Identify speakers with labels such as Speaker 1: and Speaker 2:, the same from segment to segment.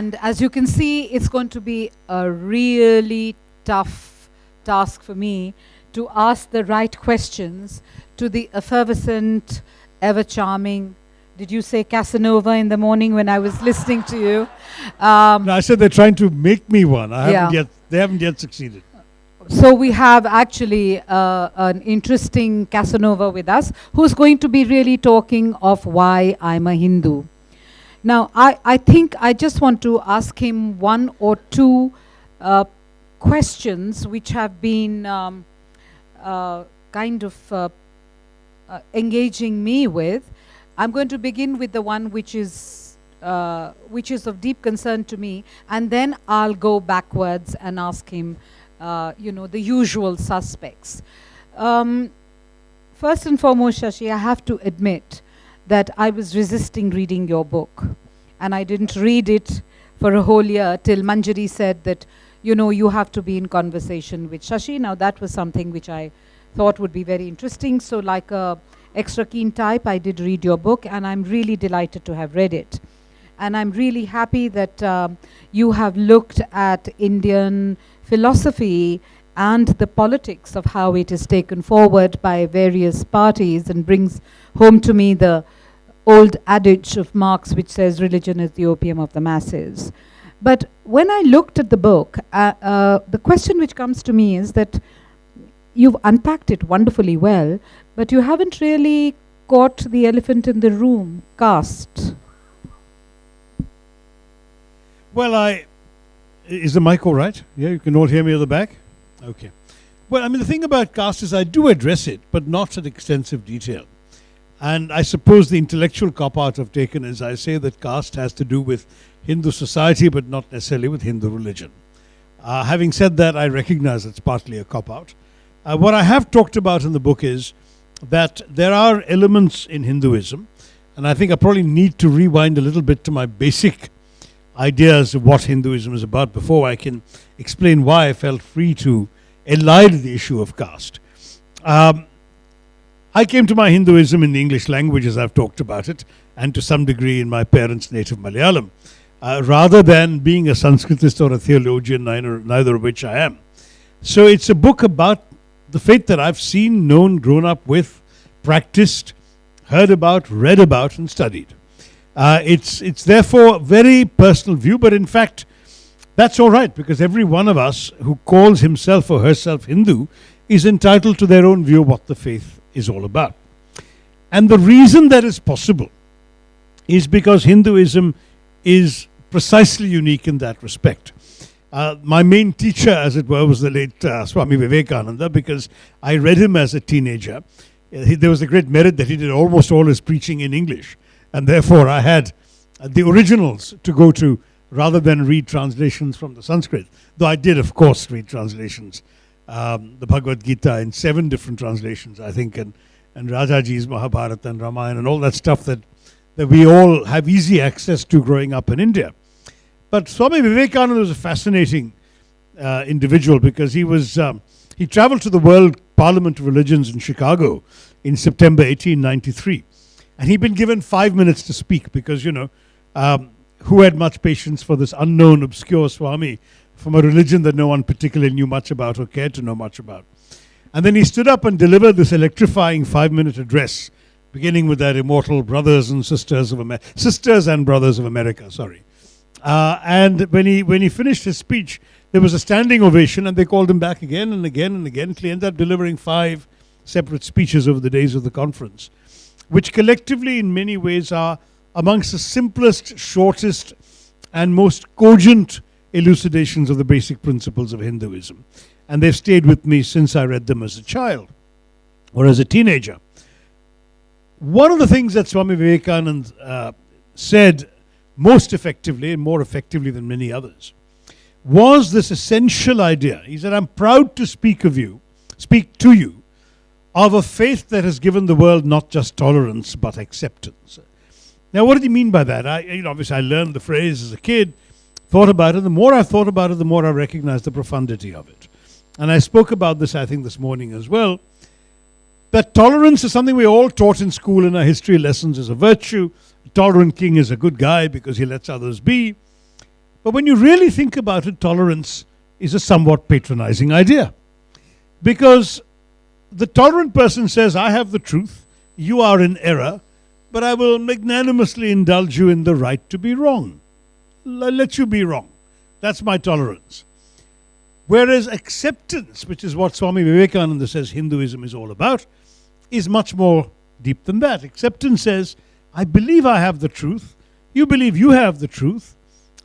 Speaker 1: And as you can see, it's going to be a really tough task for me to ask the right questions to the effervescent, ever-charming, did you say Casanova in the morning when I was listening to you?
Speaker 2: No, I said they're trying to make me one. They haven't yet succeeded.
Speaker 1: So we have actually an interesting Casanova with us who's going to be really talking of why I'm a Hindu. Now, I think I just want to ask him one or two questions which have been kind of engaging me with. I'm going to begin with the one which is of deep concern to me, and then I'll go backwards and ask him, the usual suspects. First and foremost, Shashi, I have to admit that I was resisting reading your book, and I didn't read it for a whole year till Manjari said that, you have to be in conversation with Shashi. Now that was something which I thought would be very interesting. So like a extra keen type, I did read your book, and I'm really delighted to have read it. And I'm really happy that you have looked at Indian philosophy and the politics of how it is taken forward by various parties, and brings home to me the old adage of Marx which says religion is the opium of the masses. But when I looked at the book, the question which comes to me is that you've unpacked it wonderfully well, but you haven't really caught the elephant in the room, caste.
Speaker 2: Well, is the mic all right? Yeah, you can all hear me at the back? Okay. Well, I mean, the thing about caste is I do address it, but not in extensive detail. And I suppose the intellectual cop-out I've taken is I say that caste has to do with Hindu society, but not necessarily with Hindu religion. Having said that, I recognize it's partly a cop-out. What I have talked about in the book is that there are elements in Hinduism, and I think I probably need to rewind a little bit to my basic ideas of what Hinduism is about before I can explain why I felt free to elide the issue of caste. I came to my Hinduism in the English language, as I've talked about it, and to some degree in my parents' native Malayalam, rather than being a Sanskritist or a theologian, neither of which I am. So it's a book about the faith that I've seen, known, grown up with, practiced, heard about, read about, and studied. It's therefore a very personal view, but in fact, that's all right, because every one of us who calls himself or herself Hindu is entitled to their own view of what the faith is all about. And the reason that is possible is because Hinduism is precisely unique in that respect. My main teacher, as it were, was the late Swami Vivekananda, because I read him as a teenager. There was a great merit that he did almost all his preaching in English, and therefore I had the originals to go to rather than read translations from the Sanskrit, though I did, of course, read translations. The Bhagavad Gita in 7 different translations, I think, and Rajaji's Mahabharata and Ramayana and all that stuff that we all have easy access to growing up in India. But Swami Vivekananda was a fascinating individual, because he traveled to the World Parliament of Religions in Chicago in September 1893. And he'd been given 5 minutes to speak because, who had much patience for this unknown, obscure Swami from a religion that no one particularly knew much about or cared to know much about. And then he stood up and delivered this electrifying 5-minute address, beginning with that immortal brothers and sisters of sisters and brothers of America, sorry. And when he finished his speech, there was a standing ovation, and they called him back again and again and again. He ended up delivering 5 separate speeches over the days of the conference, which collectively in many ways are amongst the simplest, shortest, and most cogent elucidations of the basic principles of Hinduism. And they've stayed with me since I read them as a child or as a teenager. One of the things that Swami Vivekananda said most effectively, and more effectively than many others, was this essential idea. He said, I'm proud to speak to you of a faith that has given the world not just tolerance but acceptance. Now, what did he mean by that? Obviously I learned the phrase as a kid, thought about it. The more I thought about it, the more I recognized the profundity of it. And I spoke about this, I think, this morning as well, that tolerance is something we're all taught in school in our history lessons as a virtue. A tolerant king is a good guy because he lets others be. But when you really think about it, tolerance is a somewhat patronizing idea. Because the tolerant person says, I have the truth, you are in error, but I will magnanimously indulge you in the right to be wrong. I'll let you be wrong. That's my tolerance. Whereas acceptance, which is what Swami Vivekananda says Hinduism is all about, is much more deep than that. Acceptance says, I believe I have the truth, you believe you have the truth,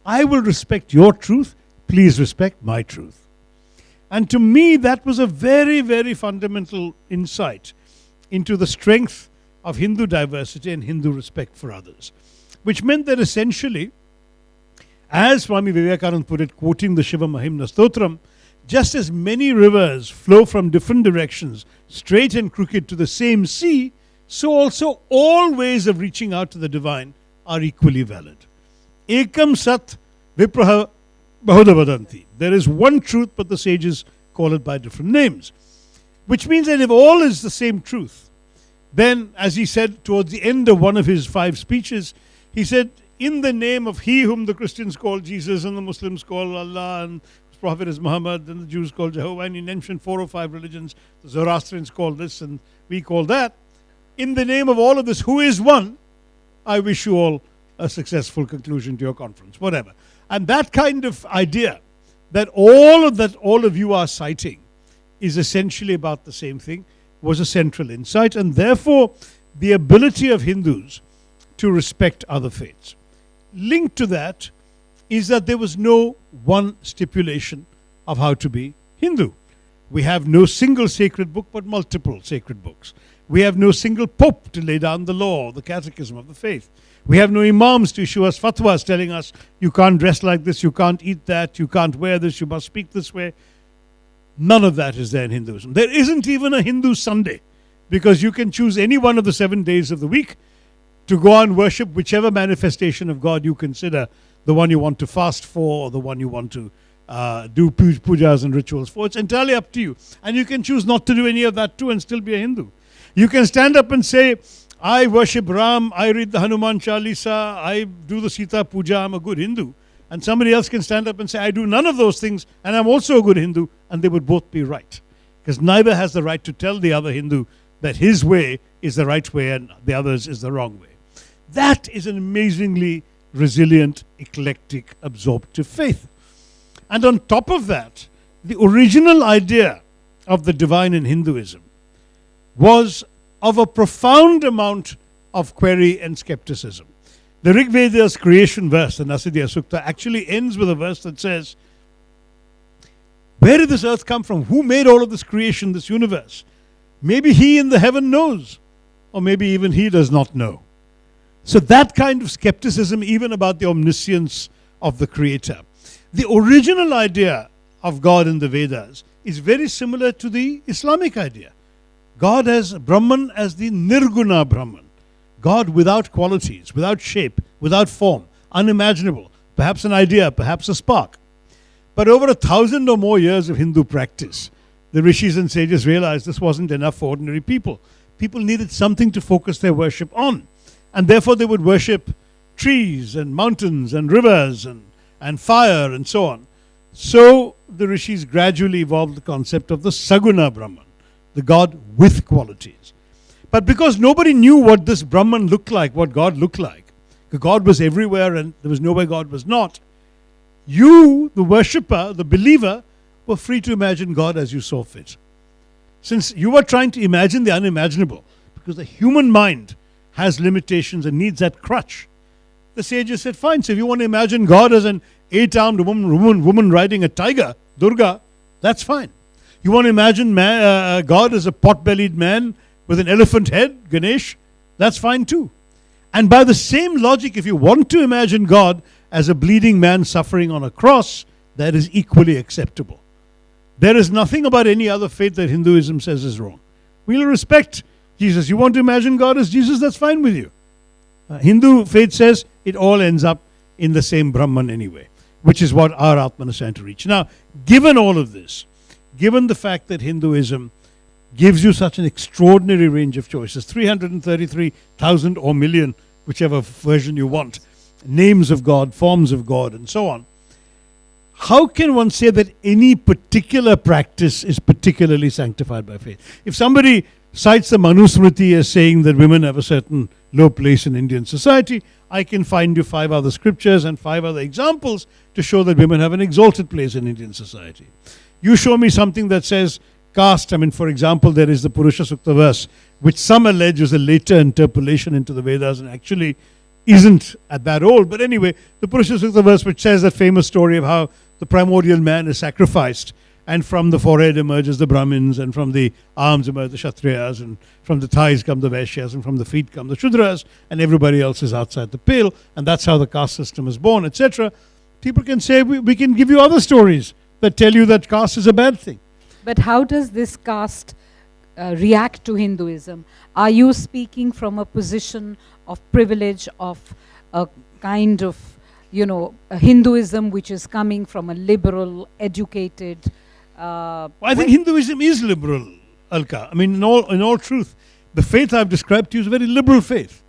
Speaker 2: I will respect your truth, please respect my truth. And to me, that was a very, very fundamental insight into the strength of Hindu diversity and Hindu respect for others. Which meant that essentially, as Swami Vivekananda put it, quoting the Shiva Mahimna Stotram, just as many rivers flow from different directions, straight and crooked to the same sea, so also all ways of reaching out to the divine are equally valid. Ekam sat vipraha bahudavadanti. There is one truth, but the sages call it by different names. Which means that if all is the same truth, then, as he said towards the end of one of his 5 speeches, he said, in the name of he whom the Christians call Jesus and the Muslims call Allah and his prophet is Muhammad and the Jews call Jehovah, and he mentioned 4 or 5 religions, the Zoroastrians call this and we call that. In the name of all of this, who is one, I wish you all a successful conclusion to your conference, whatever. And that kind of idea that all of you are citing is essentially about the same thing was a central insight, and therefore the ability of Hindus to respect other faiths. Linked to that is that there was no one stipulation of how to be Hindu. We have no single sacred book, but multiple sacred books. We have no single pope to lay down the law, the catechism of the faith. We have no imams to issue us fatwas telling us, you can't dress like this, you can't eat that, you can't wear this, you must speak this way. None of that is there in Hinduism. There isn't even a Hindu Sunday, because you can choose any one of the 7 days of the week to go and worship whichever manifestation of God you consider the one you want to fast for or the one you want to do pujas and rituals for. It's entirely up to you. And you can choose not to do any of that too and still be a Hindu. You can stand up and say, I worship Ram, I read the Hanuman Chalisa, I do the Sita Puja, I'm a good Hindu. And somebody else can stand up and say, I do none of those things and I'm also a good Hindu, and they would both be right. Because neither has the right to tell the other Hindu that his way is the right way and the other's is the wrong way. That is an amazingly resilient, eclectic, absorptive faith. And on top of that, the original idea of the divine in Hinduism was of a profound amount of query and skepticism. The Rig Veda's creation verse, the Nasidya Sukta, actually ends with a verse that says, where did this earth come from? Who made all of this creation, this universe? Maybe he in the heaven knows, or maybe even he does not know. So that kind of skepticism, even about the omniscience of the Creator. The original idea of God in the Vedas is very similar to the Islamic idea. God has Brahman as the Nirguna Brahman. God without qualities, without shape, without form, unimaginable, perhaps an idea, perhaps a spark. But over 1,000 or more years of Hindu practice, the rishis and sages realized this wasn't enough for ordinary people. People needed something to focus their worship on. And therefore they would worship trees and mountains and rivers and fire and so on. So the rishis gradually evolved the concept of the Saguna Brahman, the God with qualities. But because nobody knew what this Brahman looked like, what God looked like, because God was everywhere and there was nowhere God was not, you, the worshipper, the believer, were free to imagine God as you saw fit. Since you were trying to imagine the unimaginable, because the human mind has limitations and needs that crutch, the sages said, fine, so if you want to imagine God as an 8-armed woman riding a tiger, Durga, that's fine. You want to imagine God as a pot-bellied man with an elephant head, Ganesh, that's fine too. And by the same logic, if you want to imagine God as a bleeding man suffering on a cross, that is equally acceptable. There is nothing about any other faith that Hinduism says is wrong. We'll respect Jesus. You want to imagine God as Jesus, that's fine with you. Hindu faith says it all ends up in the same Brahman anyway, which is what our Atman is trying to reach. Now, given all of this, given the fact that Hinduism gives you such an extraordinary range of choices, 333,000 or million, whichever version you want, names of God, forms of God, and so on, how can one say that any particular practice is particularly sanctified by faith? If somebody cites the Manusmriti as saying that women have a certain low place in Indian society, I can find you 5 other scriptures and 5 other examples to show that women have an exalted place in Indian society. You show me something that says caste. I mean, for example, there is the Purusha Sukta verse, which some allege is a later interpolation into the Vedas and actually isn't at that old. But anyway, the Purusha Sukta verse, which says that famous story of how the primordial man is sacrificed, and from the forehead emerges the Brahmins, and from the arms emerge the Kshatriyas, and from the thighs come the Vaishyas, and from the feet come the Shudras, and everybody else is outside the pale, and that's how the caste system is born, etc. People can say, we can give you other stories that tell you that caste is a bad thing.
Speaker 1: But how does this caste react to Hinduism? Are you speaking from a position of privilege, of a kind of, a Hinduism which is coming from a liberal, educated...
Speaker 2: I think Hinduism is liberal, Alka. I mean, in all truth, the faith I've described to you is a very liberal faith.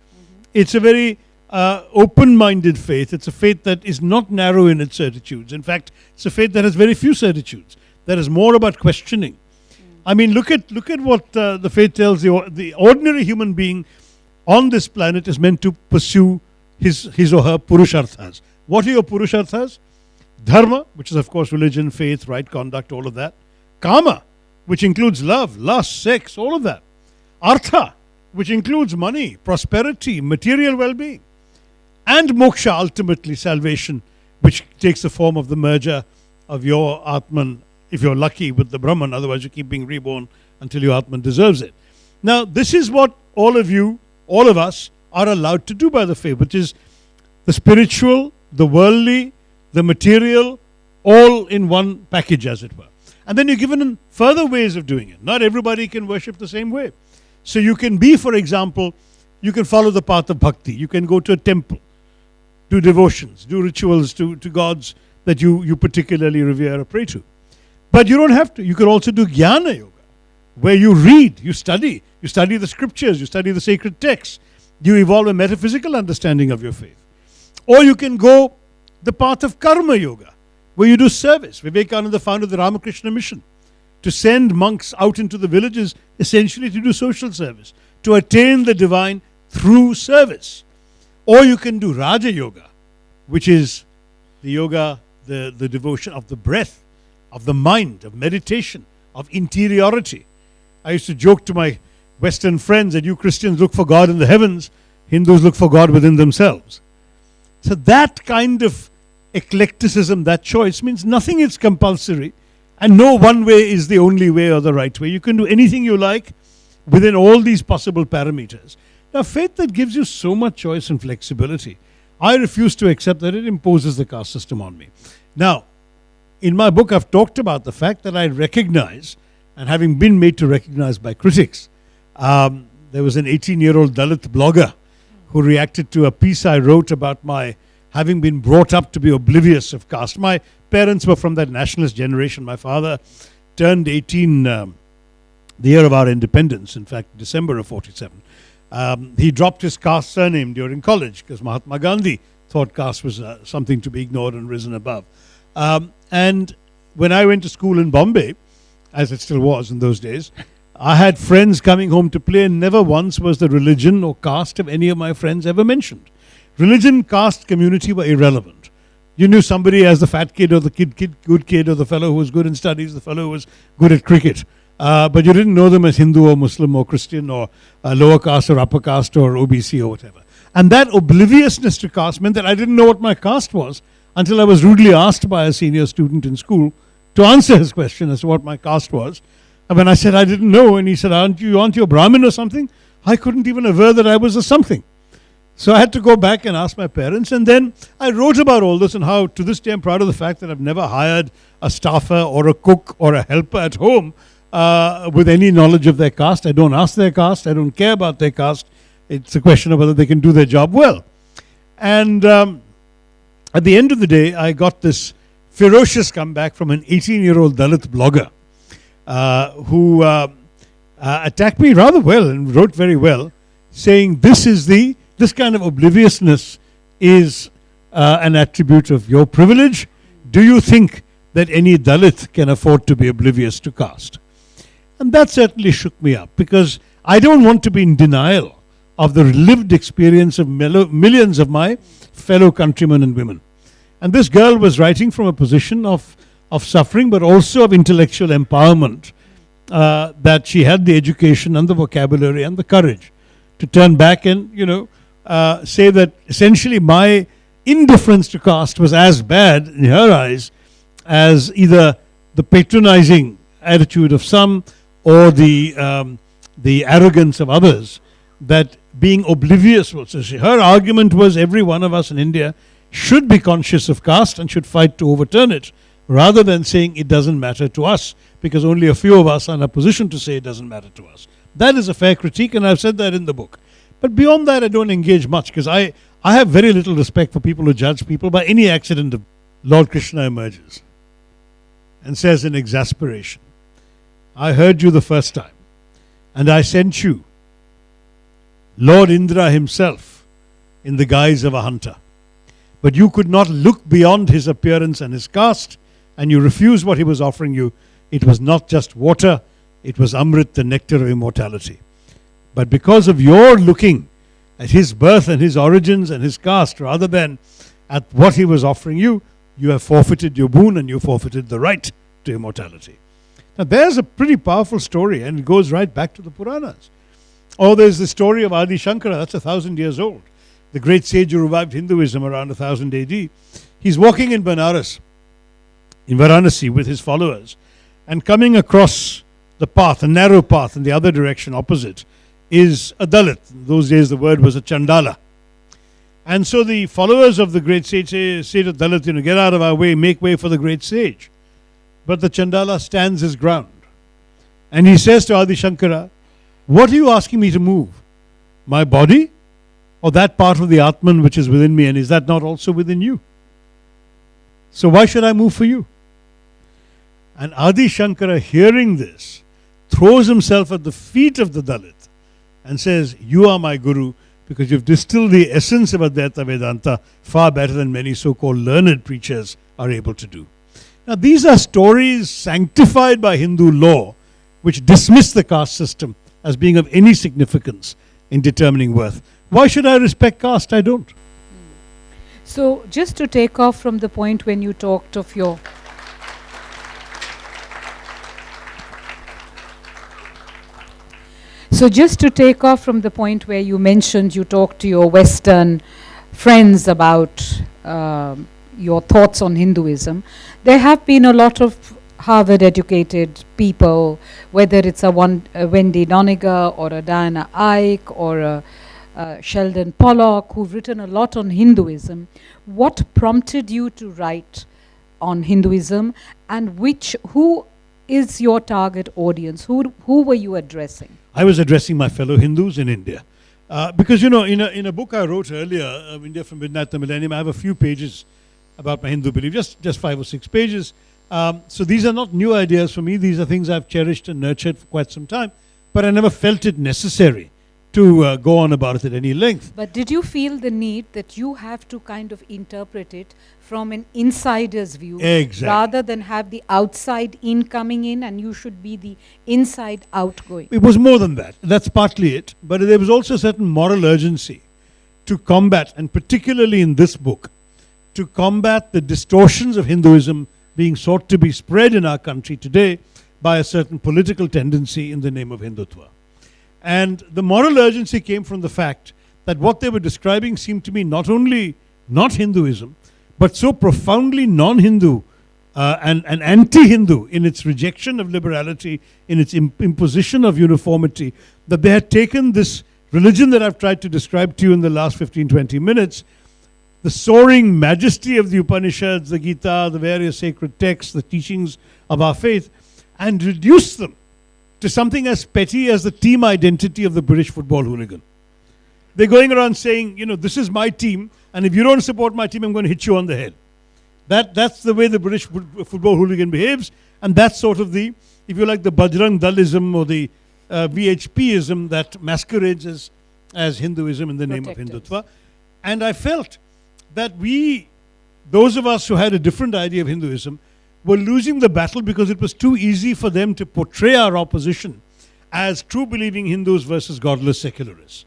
Speaker 2: It's a very open-minded faith. It's a faith that is not narrow in its certitudes. In fact, it's a faith that has very few certitudes. That is more about questioning. I mean, look at what the faith tells the ordinary human being on this planet is meant to pursue his or her purusharthas. What are your purusharthas? Dharma, which is of course religion, faith, right conduct, all of that. Kama, which includes love, lust, sex, all of that. Artha, which includes money, prosperity, material well-being. And moksha, ultimately salvation, which takes the form of the merger of your Atman, if you're lucky, with the Brahman. Otherwise you keep being reborn until your Atman deserves it. Now this is what all of us are allowed to do by the faith, which is the spiritual, the worldly, the material, all in one package, as it were. And then you're given further ways of doing it. Not everybody can worship the same way. So you can be, for example, you can follow the path of bhakti. You can go to a temple, do devotions, do rituals to gods that you particularly revere or pray to. But you don't have to. You can also do jnana yoga, where you read, you study the scriptures, you study the sacred texts. You evolve a metaphysical understanding of your faith. Or you can go the path of karma yoga, where you do service. Vivekananda founded the Ramakrishna mission to send monks out into the villages, essentially to do social service, to attain the divine through service. Or you can do Raja Yoga, which is the yoga, the devotion of the breath, of the mind, of meditation, of interiority. I used to joke to my Western friends that you Christians look for God in the heavens, Hindus look for God within themselves. So that kind of eclecticism, that choice, means nothing is compulsory and no one way is the only way or the right way. You can do anything you like within all these possible parameters. Now, faith that gives you so much choice and flexibility, I refuse to accept that it imposes the caste system on me. Now, in my book, I've talked about the fact that I recognize, and having been made to recognize by critics, there was an 18-year-old Dalit blogger who reacted to a piece I wrote about my having been brought up to be oblivious of caste. My parents were from that nationalist generation. My father turned 18 the year of our independence, in fact, December of 47. He dropped his caste surname during college because Mahatma Gandhi thought caste was something to be ignored and risen above. And when I went to school in Bombay, as it still was in those days, I had friends coming home to play, and never once was the religion or caste of any of my friends ever mentioned. Religion, caste, community were irrelevant. You knew somebody as the fat kid or the good kid, or the fellow who was good in studies, the fellow who was good at cricket. But you didn't know them as Hindu or Muslim or Christian or lower caste or upper caste or OBC or whatever. And that obliviousness to caste meant that I didn't know what my caste was until I was rudely asked by a senior student in school to answer his question as to what my caste was. And when I said I didn't know, and he said, aren't you a Brahmin or something? I couldn't even aver that I was a something. So I had to go back and ask my parents, and then I wrote about all this and how to this day I'm proud of the fact that I've never hired a staffer or a cook or a helper at home with any knowledge of their caste. I don't ask their caste. I don't care about their caste. It's a question of whether they can do their job well. And at the end of the day, I got this ferocious comeback from an 18-year-old Dalit blogger who attacked me rather well and wrote very well, saying this kind of obliviousness is an attribute of your privilege. do you think that any Dalit can afford to be oblivious to caste? And that certainly shook me up, because I don't want to be in denial of the lived experience of millions of my fellow countrymen and women. And this girl was writing from a position of suffering, but also of intellectual empowerment, that she had the education and the vocabulary and the courage to turn back and, say that essentially my indifference to caste was as bad in her eyes as either the patronizing attitude of some or the arrogance of others, that being oblivious was. So her argument was every one of us in India should be conscious of caste and should fight to overturn it, rather than saying it doesn't matter to us because only a few of us are in a position to say it doesn't matter to us. That is a fair critique, and I've said that in the book. But beyond that, I don't engage much, because I have very little respect for people who judge people by any accident. Lord Krishna emerges and says in exasperation, I heard you the first time, and I sent you, Lord Indra himself, in the guise of a hunter. But you could not look beyond his appearance and his caste, and you refused what he was offering you. It was not just water, it was Amrit, the nectar of immortality. But because of your looking at his birth and his origins and his caste, rather than at what he was offering you, you have forfeited your boon and you forfeited the right to immortality. Now there's a pretty powerful story, and it goes right back to the Puranas. Or there's the story of Adi Shankara, that's 1,000 years old. The great sage who revived Hinduism around 1000 AD. He's walking in Benares, in Varanasi, with his followers, and coming across the path, a narrow path in the other direction opposite, is a Dalit. In those days the word was a Chandala. And so the followers of the great sage say to Dalit, get out of our way, make way for the great sage. But the Chandala stands his ground. And he says to Adi Shankara, what are you asking me to move? My body? Or that part of the Atman which is within me, and is that not also within you? So why should I move for you? And Adi Shankara, hearing this, throws himself at the feet of the Dalit and says, you are my Guru, because you've distilled the essence of Advaita Vedanta far better than many so-called learned preachers are able to do. Now these are stories sanctified by Hindu law, which dismiss the caste system as being of any significance in determining worth. Why should I respect caste? I don't.
Speaker 1: So just to take off from the point when you talked of your... So just to take off from the point where you mentioned you talked to your Western friends about your thoughts on Hinduism, there have been a lot of Harvard-educated people, whether it's a Wendy Doniger or a Diana Ike or a Sheldon Pollock, who've written a lot on Hinduism. What prompted you to write on Hinduism, and who is your target audience? Who were you addressing?
Speaker 2: I was addressing my fellow Hindus in India. Because, in a book I wrote earlier, India from Midnight to Millennium, I have a few pages about my Hindu belief, just 5 or 6 pages. So these are not new ideas for me. These are things I've cherished and nurtured for quite some time. But I never felt it necessary to go on about it at any length.
Speaker 1: But did you feel the need that you have to kind of interpret it from an insider's view,
Speaker 2: exactly,
Speaker 1: rather than have the outside in coming in and you should be the inside outgoing?
Speaker 2: It was more than that. That's partly it. But there was also a certain moral urgency to combat, and particularly in this book, to combat the distortions of Hinduism being sought to be spread in our country today by a certain political tendency in the name of Hindutva. And the moral urgency came from the fact that what they were describing seemed to me not only not Hinduism, but so profoundly non-Hindu and anti-Hindu in its rejection of liberality, in its imposition of uniformity, that they had taken this religion that I've tried to describe to you in the last 15-20 minutes, the soaring majesty of the Upanishads, the Gita, the various sacred texts, the teachings of our faith, and reduced them to something as petty as the team identity of the British football hooligan. They're going around saying, this is my team, and if you don't support my team, I'm going to hit you on the head. That's the way the British football hooligan behaves, and that's sort of the, if you like, the Bajrang Dalism or the VHPism that masquerades as Hinduism in the name of Hindutva. And I felt that we those of us who had a different idea of Hinduism were losing the battle because it was too easy for them to portray our opposition as true believing Hindus versus godless secularists.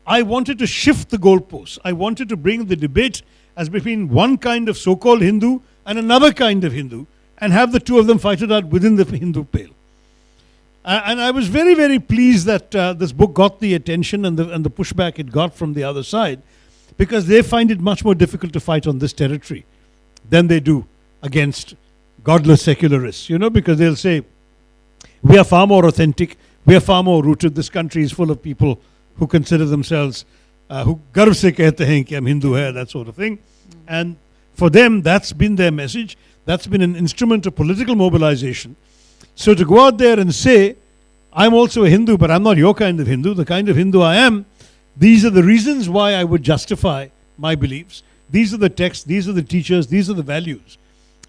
Speaker 2: I wanted to shift the goalposts. I wanted to bring the debate as between one kind of so-called Hindu and another kind of Hindu, and have the two of them fight it out within the Hindu pale. And I was very, very pleased that this book got the attention and the pushback it got from the other side, because they find it much more difficult to fight on this territory than they do against godless secularists, because they'll say, we are far more authentic, we are far more rooted, this country is full of people who consider themselves, who garv se kehte hain ki hum Hindu hai, that sort of thing. And for them, that's been their message. That's been an instrument of political mobilization. So to go out there and say, I'm also a Hindu, but I'm not your kind of Hindu, the kind of Hindu I am, these are the reasons why I would justify my beliefs. These are the texts, these are the teachers, these are the values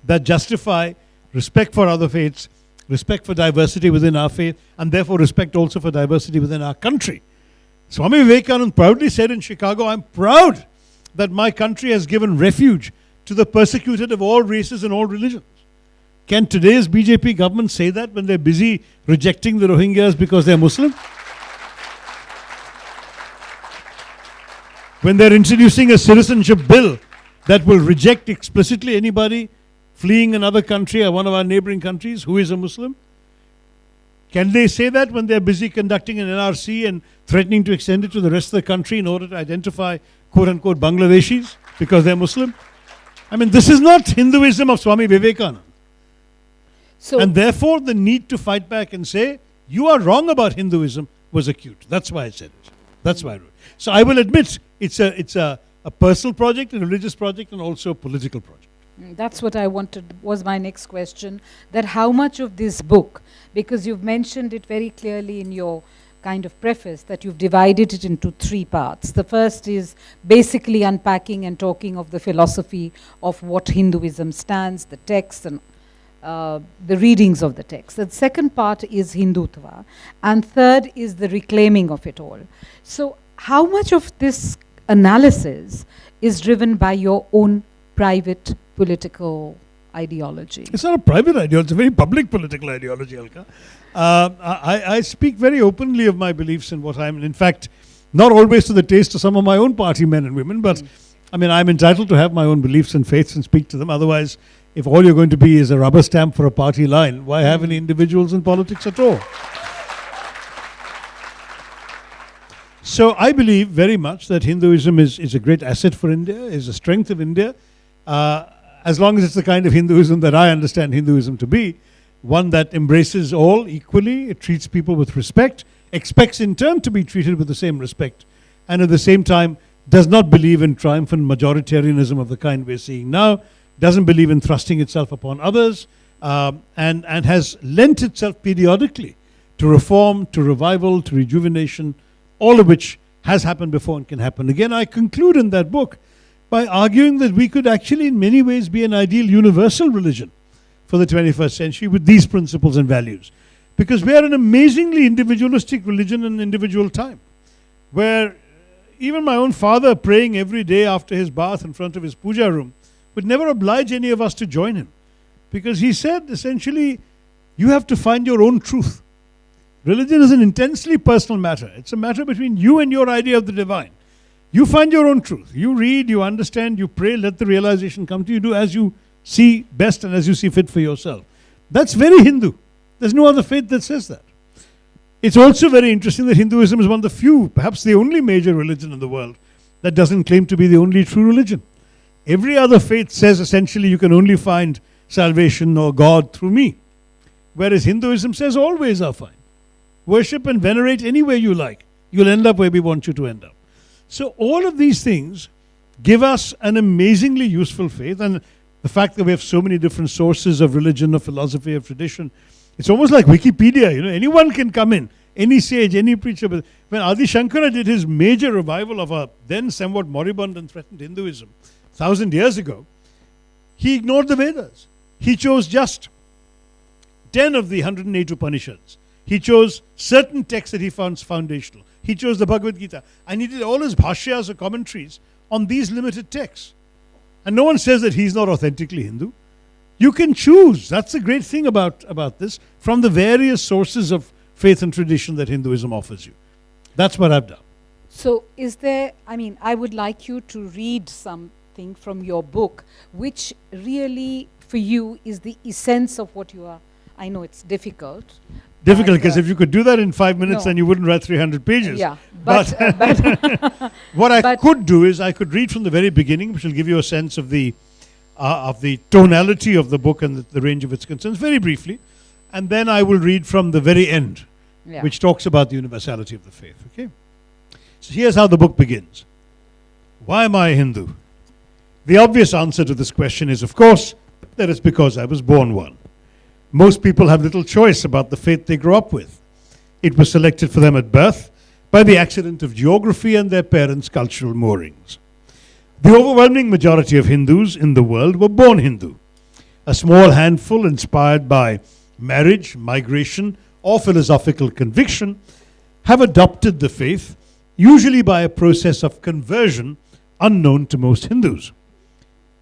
Speaker 2: that justify respect for other faiths, respect for diversity within our faith, and therefore respect also for diversity within our country. Swami Vivekananda proudly said in Chicago, I'm proud that my country has given refuge to the persecuted of all races and all religions. Can today's BJP government say that when they're busy rejecting the Rohingyas because they're Muslim? When they're introducing a citizenship bill that will reject explicitly anybody fleeing another country or one of our neighboring countries who is a Muslim? Can they say that when they're busy conducting an NRC and threatening to extend it to the rest of the country in order to identify quote-unquote Bangladeshis because they're Muslim? I mean, this is not Hinduism of Swami Vivekananda. And therefore, the need to fight back and say, you are wrong about Hinduism was acute. That's why I said it. That's why I wrote it. So I will admit, it's a personal project, a religious project, and also a political project.
Speaker 1: That's what I wanted, was my next question, that how much of this book, because you've mentioned it very clearly in your kind of preface, that you've divided it into three parts. The first is basically unpacking and talking of the philosophy of what Hinduism stands, the text, and the readings of the text. The second part is Hindutva, and third is the reclaiming of it all. So how much of this analysis is driven by your own private political ideology?
Speaker 2: It's not a private ideology, it's a very public political ideology, Alka. I speak very openly of my beliefs and what I'm, in fact, not always to the taste of some of my own party men and women, but I mean, I'm entitled to have my own beliefs and faiths and speak to them. Otherwise, if all you're going to be is a rubber stamp for a party line, why have any individuals in politics at all? So I believe very much that Hinduism is a great asset for India, is a strength of India, as long as it's the kind of Hinduism that I understand Hinduism to be, one that embraces all equally, it treats people with respect, expects in turn to be treated with the same respect, and at the same time does not believe in triumphant majoritarianism of the kind we're seeing now, doesn't believe in thrusting itself upon others, and has lent itself periodically to reform, to revival, to rejuvenation, all of which has happened before and can happen again. I conclude in that book by arguing that we could actually in many ways be an ideal universal religion for the 21st century with these principles and values. Because we are an amazingly individualistic religion in individual time, where even my own father praying every day after his bath in front of his puja room would never oblige any of us to join him. Because he said, essentially, you have to find your own truth. Religion is an intensely personal matter. It's a matter between you and your idea of the divine. You find your own truth. You read, you understand, you pray, let the realization come to you. Do as you see best and as you see fit for yourself. That's very Hindu. There's no other faith that says that. It's also very interesting that Hinduism is one of the few, perhaps the only major religion in the world that doesn't claim to be the only true religion. Every other faith says essentially you can only find salvation or God through me. Whereas Hinduism says all ways are fine. Worship and venerate any way you like. You'll end up where we want you to end up. So all of these things give us an amazingly useful faith, and the fact that we have so many different sources of religion, of philosophy, of tradition, it's almost like Wikipedia, anyone can come in, any sage, any preacher. But when Adi Shankara did his major revival of a then somewhat moribund and threatened Hinduism 1,000 years ago, he ignored the Vedas. He chose just 10 of the 108 Upanishads. He chose certain texts that he found foundational. He chose the Bhagavad Gita. And he did all his bhashyas or commentaries on these limited texts. And no one says that he's not authentically Hindu. You can choose. That's the great thing about this, from the various sources of faith and tradition that Hinduism offers you. That's what I've done.
Speaker 1: So is there, I mean, I would like you to read something from your book, which really, for you, is the essence of what you are. I know it's difficult.
Speaker 2: Difficult, because if you could do that in 5 minutes,
Speaker 1: No.
Speaker 2: then you wouldn't write 300 pages.
Speaker 1: Yeah, but
Speaker 2: What I
Speaker 1: but-
Speaker 2: could do is I could read from the very beginning, which will give you a sense of the tonality of the book and the range of its concerns, very briefly. And then I will read from the very end,
Speaker 1: yeah.
Speaker 2: which talks about the universality of the faith. Okay? So here's how the book begins. Why am I a Hindu? The obvious answer to this question is, of course, that it's because I was born one. Most people have little choice about the faith they grow up with. It was selected for them at birth by the accident of geography and their parents' cultural moorings. The overwhelming majority of Hindus in the world were born Hindu. A small handful inspired by marriage, migration, or philosophical conviction have adopted the faith, usually by a process of conversion unknown to most Hindus.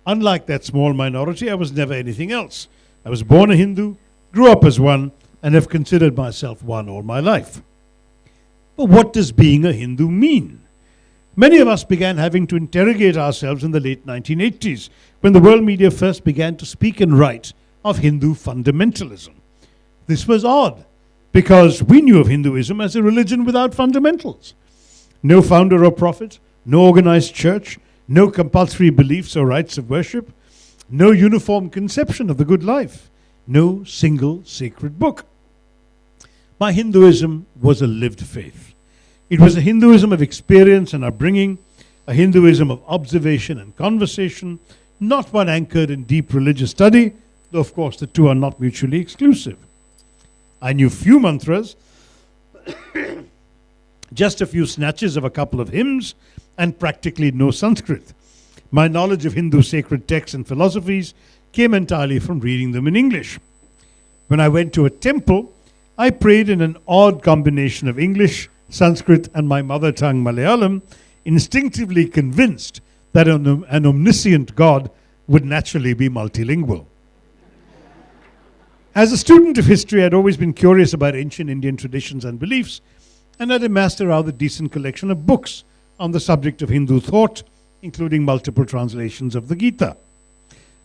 Speaker 2: Unlike that small minority, I was never anything else. I was born a Hindu, grew up as one, and have considered myself one all my life. But what does being a Hindu mean? Many of us began having to interrogate ourselves in the late 1980s, when the world media first began to speak and write of Hindu fundamentalism. This was odd, because we knew of Hinduism as a religion without fundamentals. No founder or prophet, no organized church, no compulsory beliefs or rites of worship, no uniform conception of the good life, no single sacred book. My Hinduism was a lived faith. It was a Hinduism of experience and upbringing, a Hinduism of observation and conversation, not one anchored in deep religious study, though of course the two are not mutually exclusive. I knew few mantras, just a few snatches of a couple of hymns, and practically no Sanskrit. My knowledge of Hindu sacred texts and philosophies came entirely from reading them in English. When I went to a temple, I prayed in an odd combination of English, Sanskrit, and my mother tongue Malayalam, instinctively convinced that an omniscient God would naturally be multilingual. As a student of history, I'd always been curious about ancient Indian traditions and beliefs, and I'd amassed a rather decent collection of books on the subject of Hindu thought, including multiple translations of the Gita.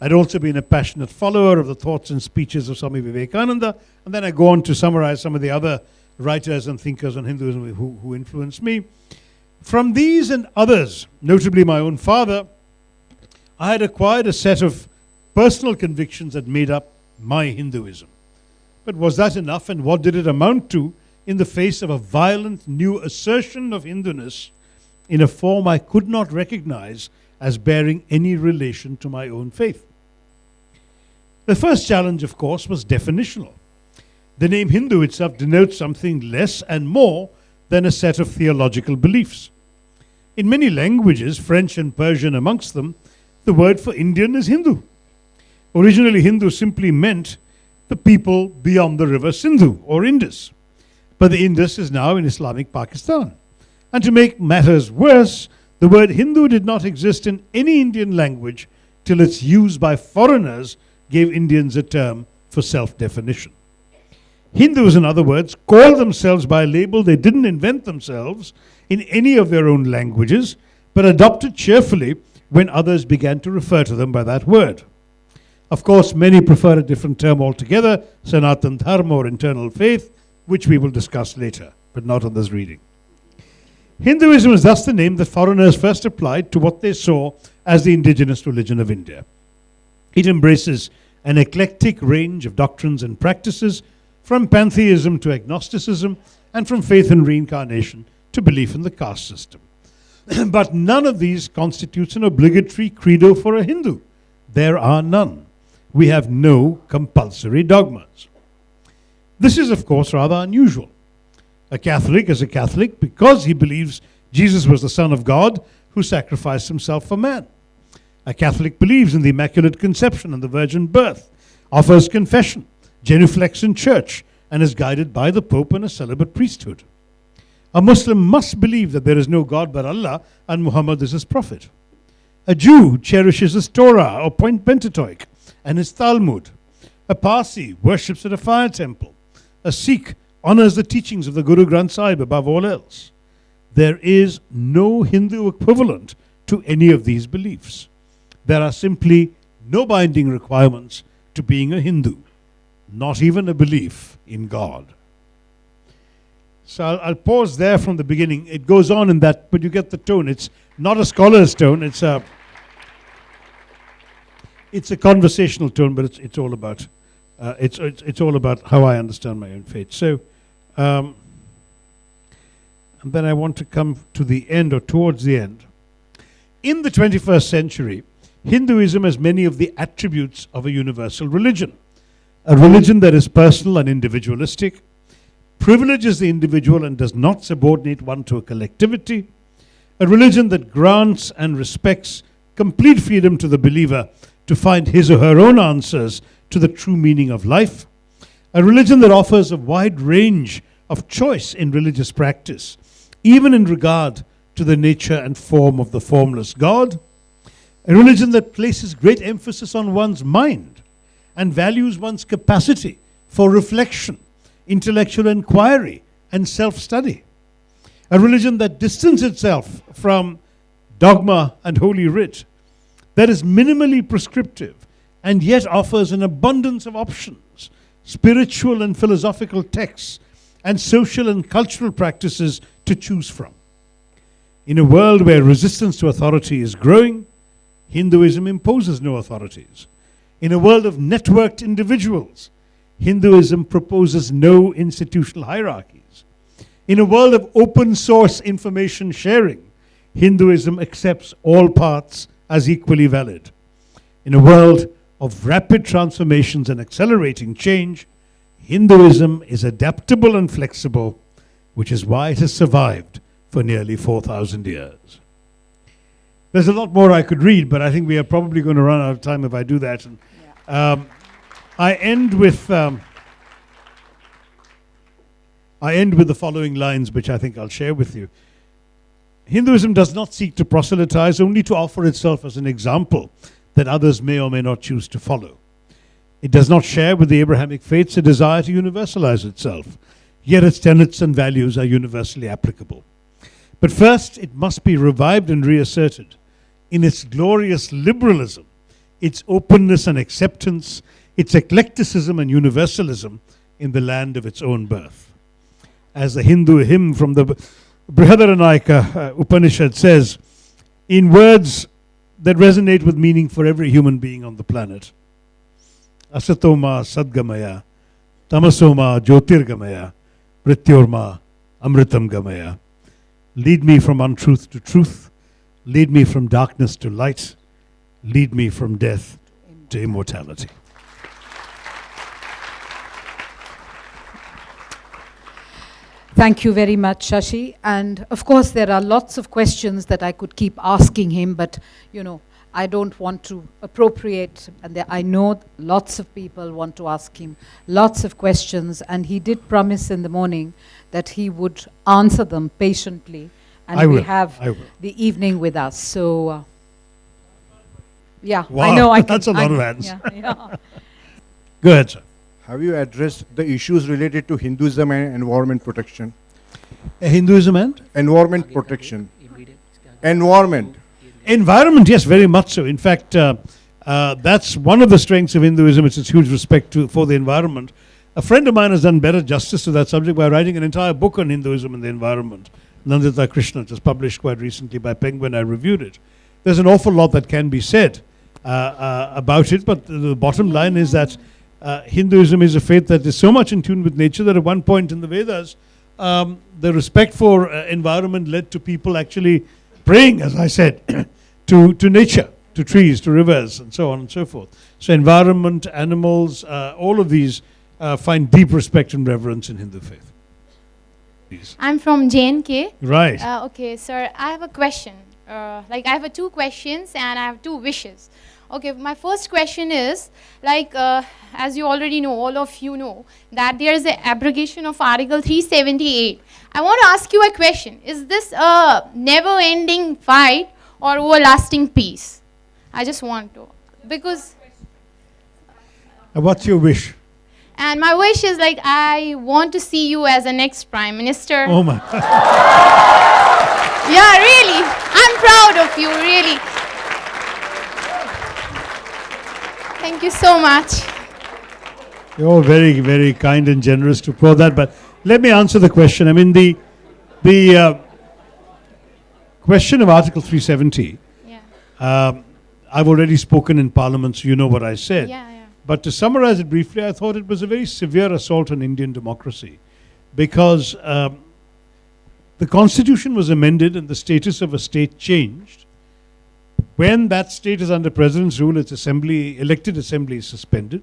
Speaker 2: I'd also been a passionate follower of the thoughts and speeches of Swami Vivekananda, and then I go on to summarize some of the other writers and thinkers on Hinduism who influenced me. From these and others, notably my own father, I had acquired a set of personal convictions that made up my Hinduism. But was that enough, and what did it amount to in the face of a violent new assertion of Hinduness in a form I could not recognize as bearing any relation to my own faith? The first challenge, of course, was definitional. The name Hindu itself denotes something less and more than a set of theological beliefs. In many languages, French and Persian amongst them, the word for Indian is Hindu. Originally, Hindu simply meant the people beyond the river Sindhu or Indus. But the Indus is now in Islamic Pakistan. And to make matters worse, the word Hindu did not exist in any Indian language till its use by foreigners gave Indians a term for self-definition. Hindus, in other words, call themselves by a label they didn't invent themselves in any of their own languages, but adopted cheerfully when others began to refer to them by that word. Of course, many prefer a different term altogether, Sanatan Dharma or internal faith, which we will discuss later, but not on this reading. Hinduism is thus the name that foreigners first applied to what they saw as the indigenous religion of India. It embraces an eclectic range of doctrines and practices, from pantheism to agnosticism, and from faith in reincarnation to belief in the caste system. But none of these constitutes an obligatory credo for a Hindu. There are none. We have no compulsory dogmas. This is, of course, rather unusual. A Catholic is a Catholic because he believes Jesus was the Son of God who sacrificed himself for man. A Catholic believes in the Immaculate Conception and the Virgin Birth, offers confession, genuflects in church, and is guided by the Pope and a celibate priesthood. A Muslim must believe that there is no God but Allah and Muhammad is his prophet. A Jew cherishes his Torah or Pentateuch and his Talmud. A Parsi worships at a fire temple. A Sikh honors the teachings of the Guru Granth Sahib above all else. There is no Hindu equivalent to any of these beliefs. There are simply no binding requirements to being a Hindu, not even a belief in God. So I'll pause there from the beginning. It goes on in that, but you get the tone. It's not a scholar's tone. It's a conversational tone, but it's all about it's all about how I understand my own faith. So, and then I want to come to the end or towards the end. In the 21st century, Hinduism has many of the attributes of a universal religion. A religion that is personal and individualistic, privileges the individual and does not subordinate one to a collectivity. A religion that grants and respects complete freedom to the believer to find his or her own answers to the true meaning of life. A religion that offers a wide range of choice in religious practice, even in regard to the nature and form of the formless God. A religion that places great emphasis on one's mind and values one's capacity for reflection, intellectual inquiry, and self-study. A religion that distances itself from dogma and holy writ, that is minimally prescriptive and yet offers an abundance of options, spiritual and philosophical texts, and social and cultural practices to choose from. In a world where resistance to authority is growing, Hinduism imposes no authorities. In a world of networked individuals, Hinduism proposes no institutional hierarchies. In a world of open source information sharing, Hinduism accepts all paths as equally valid. In a world of rapid transformations and accelerating change, Hinduism is adaptable and flexible, which is why it has survived for nearly 4,000 years. There's a lot more I could read, but I think we are probably going to run out of time if I do that. And, I end with the following lines, which I think I'll share with you. Hinduism does not seek to proselytize, only to offer itself as an example that others may or may not choose to follow. It does not share with the Abrahamic faiths a desire to universalize itself, yet its tenets and values are universally applicable. But first, it must be revived and reasserted in its glorious liberalism, its openness and acceptance, its eclecticism and universalism in the land of its own birth. As the Hindu hymn from the Brihadaranyaka Upanishad says, in words that resonate with meaning for every human being on the planet, Asatoma Sadgamaya, Tamasoma Jyotirgamaya, Mrityorma Amritam Gamaya. Lead me from untruth to truth, lead me from darkness to light, lead me from death to immortality.
Speaker 1: Thank you very much, Shashi. And of course, there are lots of questions that I could keep asking him, but I don't want to appropriate, and I know lots of people want to ask him lots of questions, and he did promise in the morning that he would answer them patiently, and we have the evening with us. So, yeah,
Speaker 2: wow,
Speaker 1: I know.
Speaker 2: That's a lot of hands.
Speaker 1: Yeah.
Speaker 2: Go ahead, sir.
Speaker 3: Have you addressed the issues related to Hinduism and environment protection?
Speaker 2: Hinduism and?
Speaker 3: Environment protection. Environment.
Speaker 2: Environment, yes, very much so. In fact, that's one of the strengths of Hinduism. It's its huge respect for the environment. A friend of mine has done better justice to that subject by writing an entire book on Hinduism and the environment. Nandita Krishna, just published quite recently by Penguin. I reviewed it. There's an awful lot that can be said about it, but the bottom line is that Hinduism is a faith that is so much in tune with nature that at one point in the Vedas, the respect for environment led to people actually praying, as I said, to nature, to trees, to rivers, and so on and so forth. So environment, animals, all of these find deep respect and reverence in Hindu faith. Please.
Speaker 4: I'm from JNK.
Speaker 2: Right.
Speaker 4: Okay, sir, I have a question. I have two questions and I have two wishes. Okay, my first question is, as you already know, all of you know, that there is an abrogation of Article 378. I want to ask you a question. Is this a never-ending fight or everlasting peace? I just want to. Because,
Speaker 2: What's your wish?
Speaker 4: and my wish is like, I want to see you as the next Prime Minister.
Speaker 2: Oh my.
Speaker 4: Yeah, really. I'm proud of you, really. Thank you so much.
Speaker 2: You're very, very kind and generous to pour that. But let me answer the question. I mean, the question of Article 370,
Speaker 4: Yeah.
Speaker 2: I've already spoken in Parliament, so you know what I said.
Speaker 4: Yeah, yeah.
Speaker 2: But to summarize it briefly, I thought it was a very severe assault on Indian democracy because the Constitution was amended and the status of a state changed. When that state is under President's rule, its assembly, elected assembly is suspended.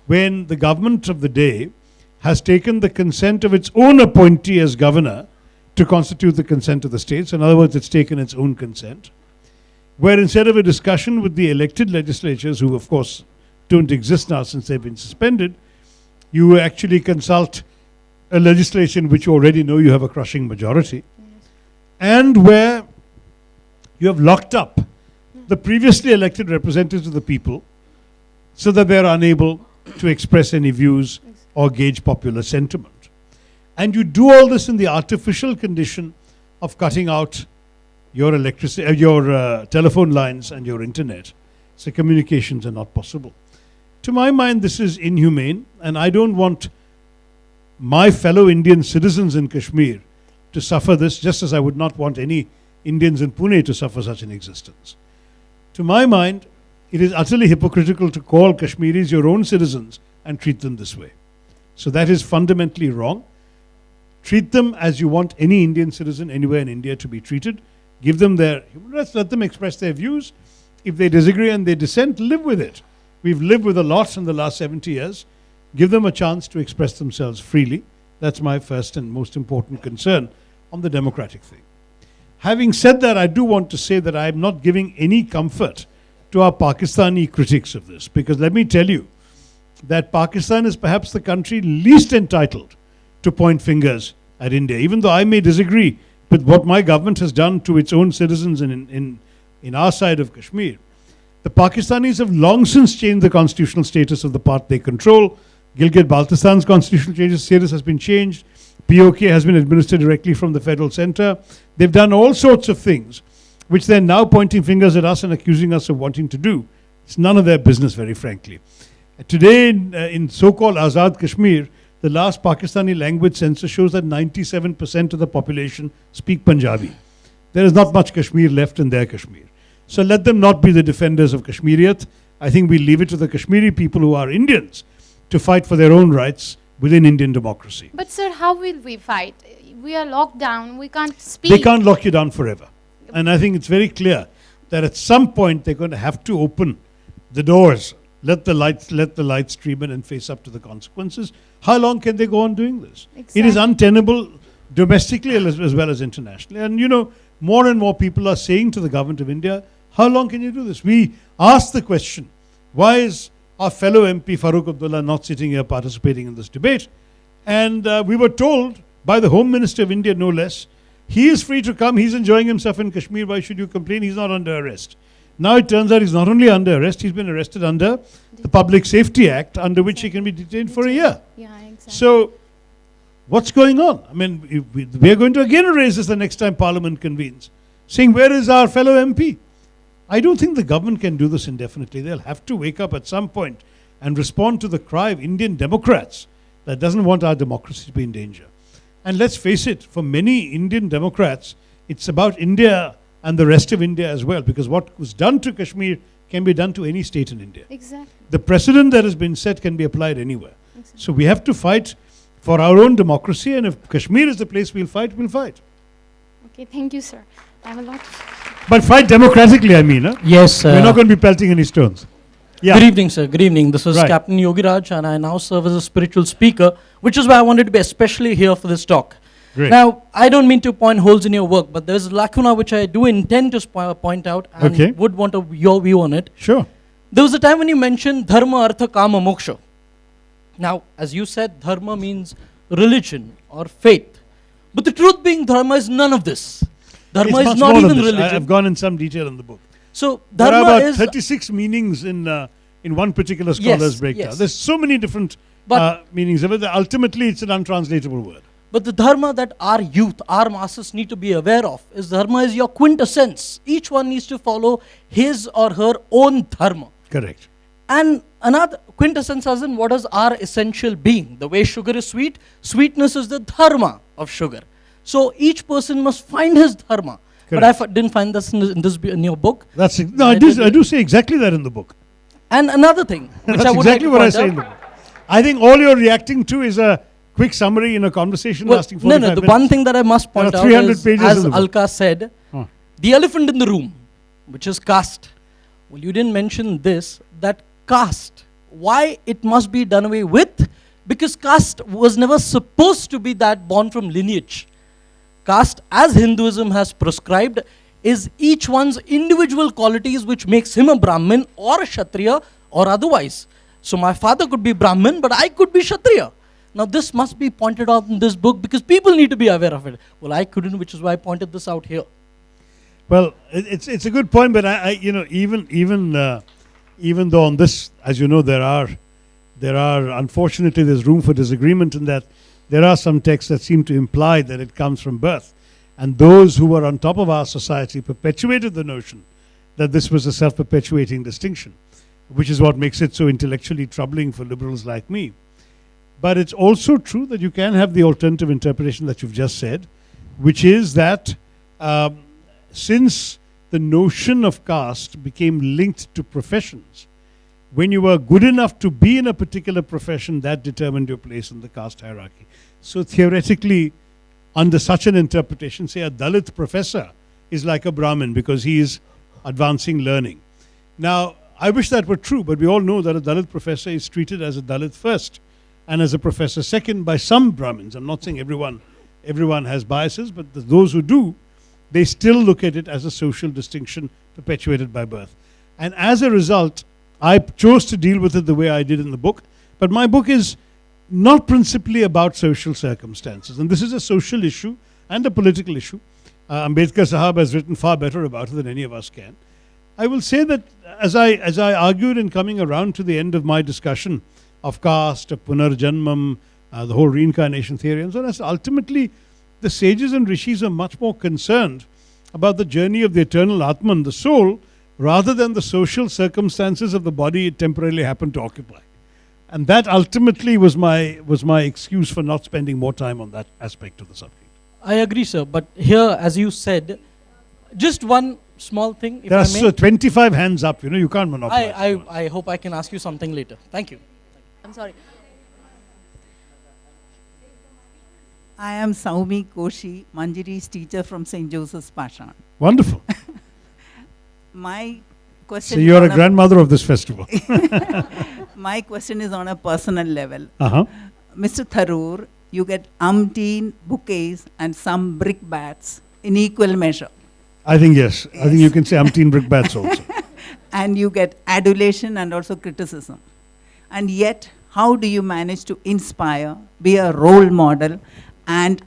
Speaker 2: When the government of the day has taken the consent of its own appointee as governor to constitute the consent of the states, in other words, it's taken its own consent, where instead of a discussion with the elected legislatures, who of course don't exist now since they've been suspended, you actually consult a legislation which you already know you have a crushing majority, and where you have locked up the previously elected representatives of the people so that they're unable to express any views or gauge popular sentiment. And you do all this in the artificial condition of cutting out your electricity, your telephone lines and your internet, so communications are not possible. To my mind, this is inhumane, and I don't want my fellow Indian citizens in Kashmir to suffer this, just as I would not want any Indians in Pune to suffer such an existence. To my mind, it is utterly hypocritical to call Kashmiris your own citizens and treat them this way. So that is fundamentally wrong. Treat them as you want any Indian citizen anywhere in India to be treated. Give them their human rights, let them express their views. If they disagree and they dissent, live with it. We've lived with a lot in the last 70 years. Give them a chance to express themselves freely. That's my first and most important concern on the democratic thing. Having said that, I do want to say that I am not giving any comfort to our Pakistani critics of this, because let me tell you that Pakistan is perhaps the country least entitled to point fingers at India, even though I may disagree with what my government has done to its own citizens in our side of Kashmir. The Pakistanis have long since changed the constitutional status of the part they control. Gilgit-Baltistan's constitutional status has been changed. POK has been administered directly from the federal center. They've done all sorts of things, which they're now pointing fingers at us and accusing us of wanting to do. It's none of their business, very frankly. Today, in so-called Azad Kashmir, the last Pakistani language census shows that 97% of the population speak Punjabi. There is not much Kashmir left in their Kashmir. So let them not be the defenders of Kashmiriyat. I think we leave it to the Kashmiri people who are Indians to fight for their own rights within Indian democracy.
Speaker 4: But sir, how will we fight? We are locked down. We can't speak.
Speaker 2: They can't lock you down forever. And I think it's very clear that at some point they're going to have to open the doors, let the light stream in and face up to the consequences. How long can they go on doing this?
Speaker 4: Exactly.
Speaker 2: It is untenable domestically as well as internationally. And you know, more and more people are saying to the government of India, how long can you do this? We asked the question, why is our fellow MP Farooq Abdullah not sitting here participating in this debate? And we were told by the Home Minister of India, no less, he is free to come, he's enjoying himself in Kashmir, why should you complain? He's not under arrest. Now it turns out he's not only under arrest, he's been arrested under the Public Safety Act, under which he can be detained for a year.
Speaker 4: Yeah, exactly.
Speaker 2: So, what's going on? I mean, we are going to again raise this the next time Parliament convenes, saying, where is our fellow MP? I don't think the government can do this indefinitely. They'll have to wake up at some point and respond to the cry of Indian Democrats that doesn't want our democracy to be in danger. And let's face it, for many Indian Democrats, it's about India and the rest of India as well, because what was done to Kashmir can be done to any state in India.
Speaker 4: Exactly.
Speaker 2: The precedent that has been set can be applied anywhere.
Speaker 4: Exactly.
Speaker 2: So we have to fight for our own democracy, and if Kashmir is the place we'll fight, we'll fight.
Speaker 4: Okay, thank you, sir. I have a lot.
Speaker 2: But fight democratically, I mean. Huh?
Speaker 5: Yes.
Speaker 2: We're not going to be pelting any stones. Yeah.
Speaker 5: Good evening, sir. Good evening. This is
Speaker 2: Right.
Speaker 5: Captain Yogiraj, and I now serve as a spiritual speaker, which is why I wanted to be especially here for this talk.
Speaker 2: Great.
Speaker 5: Now, I don't mean to point holes in your work, but there's a lacuna which I do intend to point out and
Speaker 2: Okay.
Speaker 5: would want your view on it.
Speaker 2: Sure.
Speaker 5: There was a time when you mentioned dharma, artha, kama, moksha. Now, as you said, dharma means religion or faith. But the truth being, dharma is none of this. Dharma
Speaker 2: It's
Speaker 5: is
Speaker 2: much
Speaker 5: not
Speaker 2: more than
Speaker 5: even
Speaker 2: this.
Speaker 5: religion.
Speaker 2: I've gone in some detail in the book.
Speaker 5: So
Speaker 2: There are
Speaker 5: dharma
Speaker 2: about
Speaker 5: is
Speaker 2: 36 meanings in one particular scholar's breakdown.
Speaker 5: yes.
Speaker 2: There's so many different
Speaker 5: But-
Speaker 2: meanings of it. Ultimately, it's an untranslatable word.
Speaker 5: But the dharma that our youth, our masses need to be aware of is dharma is your quintessence. Each one needs to follow his or her own dharma.
Speaker 2: Correct.
Speaker 5: And another quintessence as in what is our essential being. The way sugar is sweet, sweetness is the dharma of sugar. So each person must find his dharma. But I didn't find this in your book.
Speaker 2: That's it. No, I do say exactly that in the book.
Speaker 5: And another thing, which
Speaker 2: That's
Speaker 5: I would
Speaker 2: exactly
Speaker 5: like
Speaker 2: what
Speaker 5: to
Speaker 2: I
Speaker 5: point
Speaker 2: say
Speaker 5: out.
Speaker 2: in the book. I think all you're reacting to is a quick summary in a conversation lasting 45 minutes.
Speaker 5: The one thing that I must point
Speaker 2: There are
Speaker 5: out
Speaker 2: 300
Speaker 5: is,
Speaker 2: pages
Speaker 5: as
Speaker 2: in the book.
Speaker 5: Alka said, the elephant in the room, which is caste. Well, you didn't mention this, that caste, why it must be done away with? Because caste was never supposed to be that born from lineage. Caste, as Hinduism has prescribed, is each one's individual qualities which makes him a Brahmin or a Kshatriya or otherwise. So my father could be Brahmin, but I could be Kshatriya. Now this must be pointed out in this book because people need to be aware of it. Well, I couldn't, which is why I pointed this out here.
Speaker 2: Well, it's a good point, but I even though on this, as you know, there are unfortunately there's room for disagreement in that there are some texts that seem to imply that it comes from birth, and those who were on top of our society perpetuated the notion that this was a self-perpetuating distinction, which is what makes it so intellectually troubling for liberals like me. But it's also true that you can have the alternative interpretation that you've just said, which is that since the notion of caste became linked to professions, when you were good enough to be in a particular profession, that determined your place in the caste hierarchy. So theoretically, under such an interpretation, say a Dalit professor is like a Brahmin because he is advancing learning. Now, I wish that were true, but we all know that a Dalit professor is treated as a Dalit first and as a professor second by some Brahmins. I'm not saying everyone has biases, but those who do, they still look at it as a social distinction perpetuated by birth. And as a result, I chose to deal with it the way I did in the book. But my book is not principally about social circumstances. And this is a social issue and a political issue. Ambedkar Sahab has written far better about it than any of us can. I will say that as I argued in coming around to the end of my discussion of caste, of Punarjanmam, the whole reincarnation theory and so on, ultimately the sages and rishis are much more concerned about the journey of the eternal Atman, the soul, rather than the social circumstances of the body it temporarily happened to occupy. And that ultimately was my excuse for not spending more time on that aspect of the subject.
Speaker 5: I agree, sir. But here, as you said, just one small thing, if
Speaker 2: There
Speaker 5: I
Speaker 2: are
Speaker 5: may.
Speaker 2: 25 hands up, you can't monopolize.
Speaker 5: I hope I can ask you something later. Thank you.
Speaker 6: I'm sorry. I am Saumi Koshi, Manjiri's teacher from St. Joseph's Pashan.
Speaker 2: Wonderful.
Speaker 6: My question
Speaker 2: So
Speaker 6: is
Speaker 2: you're
Speaker 6: on
Speaker 2: a grandmother of this festival.
Speaker 6: my question is on a personal level.
Speaker 2: Uh-huh.
Speaker 6: Mr. Tharoor, you get umpteen bouquets and some brickbats in equal measure.
Speaker 2: I think yes. I think you can say umpteen brickbats also.
Speaker 6: And you get adulation and also criticism. And yet, how do you manage to inspire, be a role model, and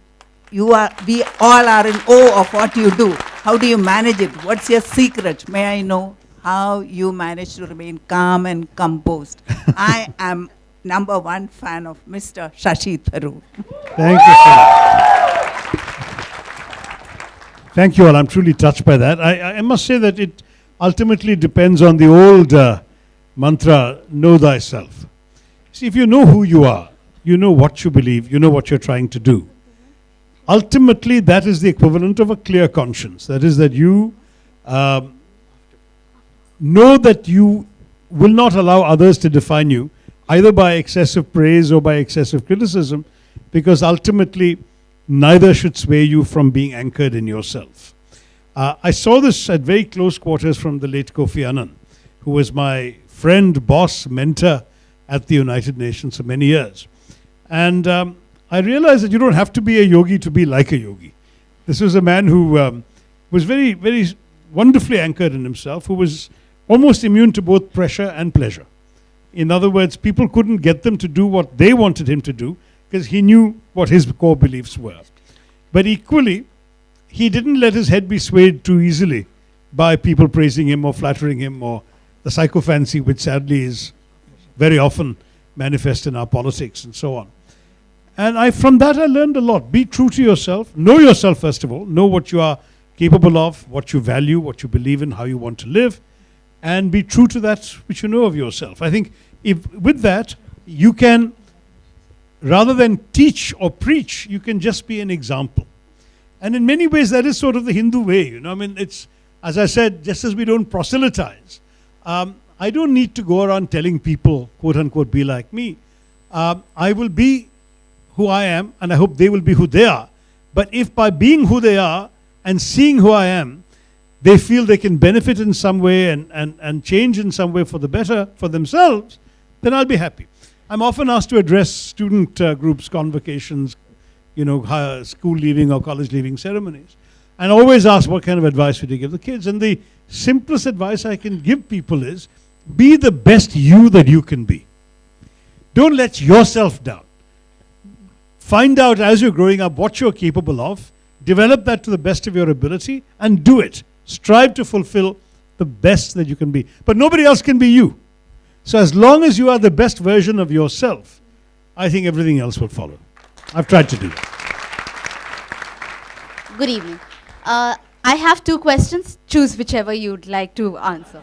Speaker 6: we all are in awe of what you do. How do you manage it? What's your secret? May I know how you manage to remain calm and composed? I am #1 fan of Mr. Shashi Tharoor.
Speaker 2: Thank you, sir. Thank you all. I'm truly touched by that. I must say that it ultimately depends on the old mantra, know thyself. See, if you know who you are, you know what you believe, you know what you're trying to do. Ultimately, that is the equivalent of a clear conscience. That is that you know that you will not allow others to define you, either by excessive praise or by excessive criticism, because ultimately, neither should sway you from being anchored in yourself. I saw this at very close quarters from the late Kofi Annan, who was my friend, boss, mentor at the United Nations for many years. And I realized that you don't have to be a yogi to be like a yogi. This was a man who was very, very wonderfully anchored in himself, who was almost immune to both pressure and pleasure. In other words, people couldn't get them to do what they wanted him to do because he knew what his core beliefs were. But equally, he didn't let his head be swayed too easily by people praising him or flattering him, or the psychophancy, which sadly is very often manifest in our politics and so on. And from that I learned a lot. Be true to yourself. Know yourself first of all. Know what you are capable of, what you value, what you believe in, how you want to live, and be true to that which you know of yourself. I think if with that you can, rather than teach or preach, you can just be an example. And in many ways that is sort of the Hindu way, you know. I mean, it's, as I said, just as we don't proselytize, I don't need to go around telling people, quote unquote, be like me. I will be who I am, and I hope they will be who they are. But if by being who they are and seeing who I am, they feel they can benefit in some way and change in some way for the better for themselves, then I'll be happy. I'm often asked to address student groups, convocations, you know, school leaving or college leaving ceremonies. And I always ask, what kind of advice would you give the kids? And the simplest advice I can give people is, be the best you that you can be. Don't let yourself down. Find out as you're growing up what you're capable of, develop that to the best of your ability, and do it. Strive to fulfill the best that you can be. But nobody else can be you. So as long as you are the best version of yourself, I think everything else will follow. I've tried to do that.
Speaker 7: Good evening. I have two questions. Choose whichever you'd like to answer.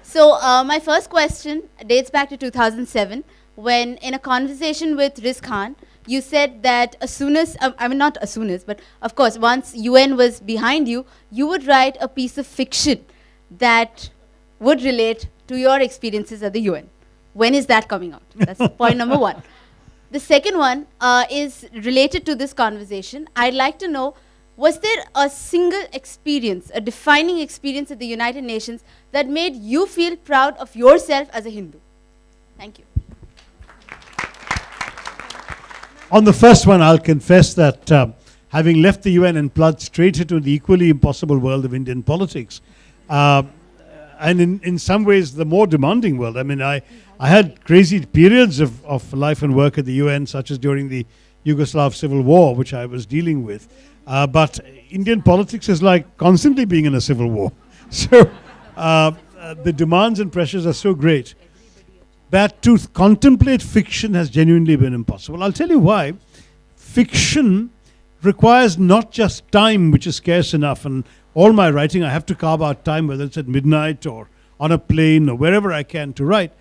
Speaker 7: So my first question dates back to 2007, when in a conversation with Riz Khan, you said that as soon as, I mean not as soon as, but of course once UN was behind you, you would write a piece of fiction that would relate to your experiences at the UN. When is that coming out? That's point number one. The second one is related to this conversation. I'd like to know, was there a single experience, a defining experience at the United Nations that made you feel proud of yourself as a Hindu? Thank you.
Speaker 2: On the first one, I'll confess that having left the UN and plunged straight into the equally impossible world of Indian politics, and in some ways the more demanding world. I mean, I had crazy periods of life and work at the UN, such as during the Yugoslav civil war, which I was dealing with. But Indian politics is like constantly being in a civil war. So the demands and pressures are so great that to contemplate fiction has genuinely been impossible. I'll tell you why. Fiction requires not just time, which is scarce enough, and all my writing I have to carve out time, whether it's at midnight or on a plane or wherever I can to write.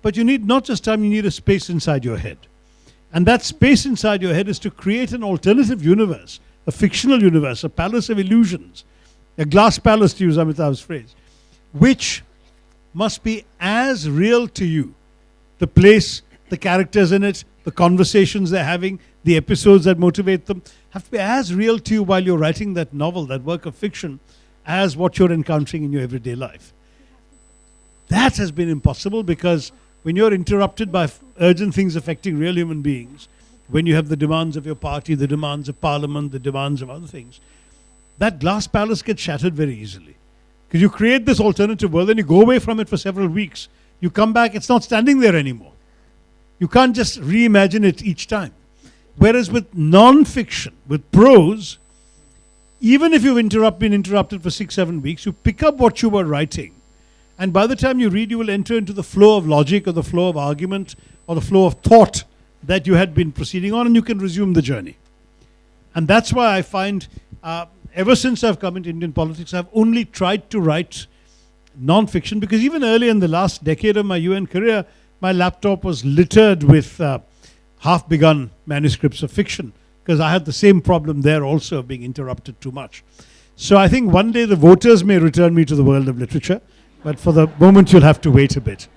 Speaker 2: But you need not just time, you need a space inside your head. And that space inside your head is to create an alternative universe, a fictional universe, a palace of illusions, a glass palace, to use Amitabh's phrase, which must be as real to you. The place, the characters in it, the conversations they're having, the episodes that motivate them, have to be as real to you while you're writing that novel, that work of fiction, as what you're encountering in your everyday life. That has been impossible because when you're interrupted by urgent things affecting real human beings, when you have the demands of your party, the demands of parliament, the demands of other things, that glass palace gets shattered very easily. Because you create this alternative world and you go away from it for several weeks. You come back, it's not standing there anymore. You can't just reimagine it each time. Whereas with non-fiction, with prose, even if you've been interrupted for 6-7 weeks, you pick up what you were writing. And by the time you read, you will enter into the flow of logic or the flow of argument or the flow of thought that you had been proceeding on, and you can resume the journey. And that's why I find, ever since I've come into Indian politics, I've only tried to write non-fiction, because even early in the last decade of my UN career, my laptop was littered with half-begun manuscripts of fiction, because I had the same problem there also, of being interrupted too much. So I think one day the voters may return me to the world of literature, but for the moment you'll have to wait a bit.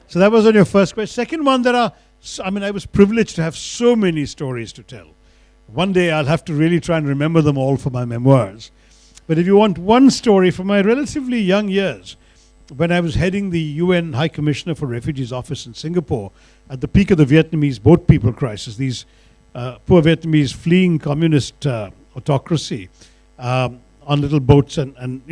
Speaker 2: So that was on your first question. Second one, I was privileged to have so many stories to tell. One day I'll have to really try and remember them all for my memoirs. But if you want one story from my relatively young years, when I was heading the UN High Commissioner for Refugees office in Singapore, at the peak of the Vietnamese boat people crisis, these poor Vietnamese fleeing communist autocracy on little boats and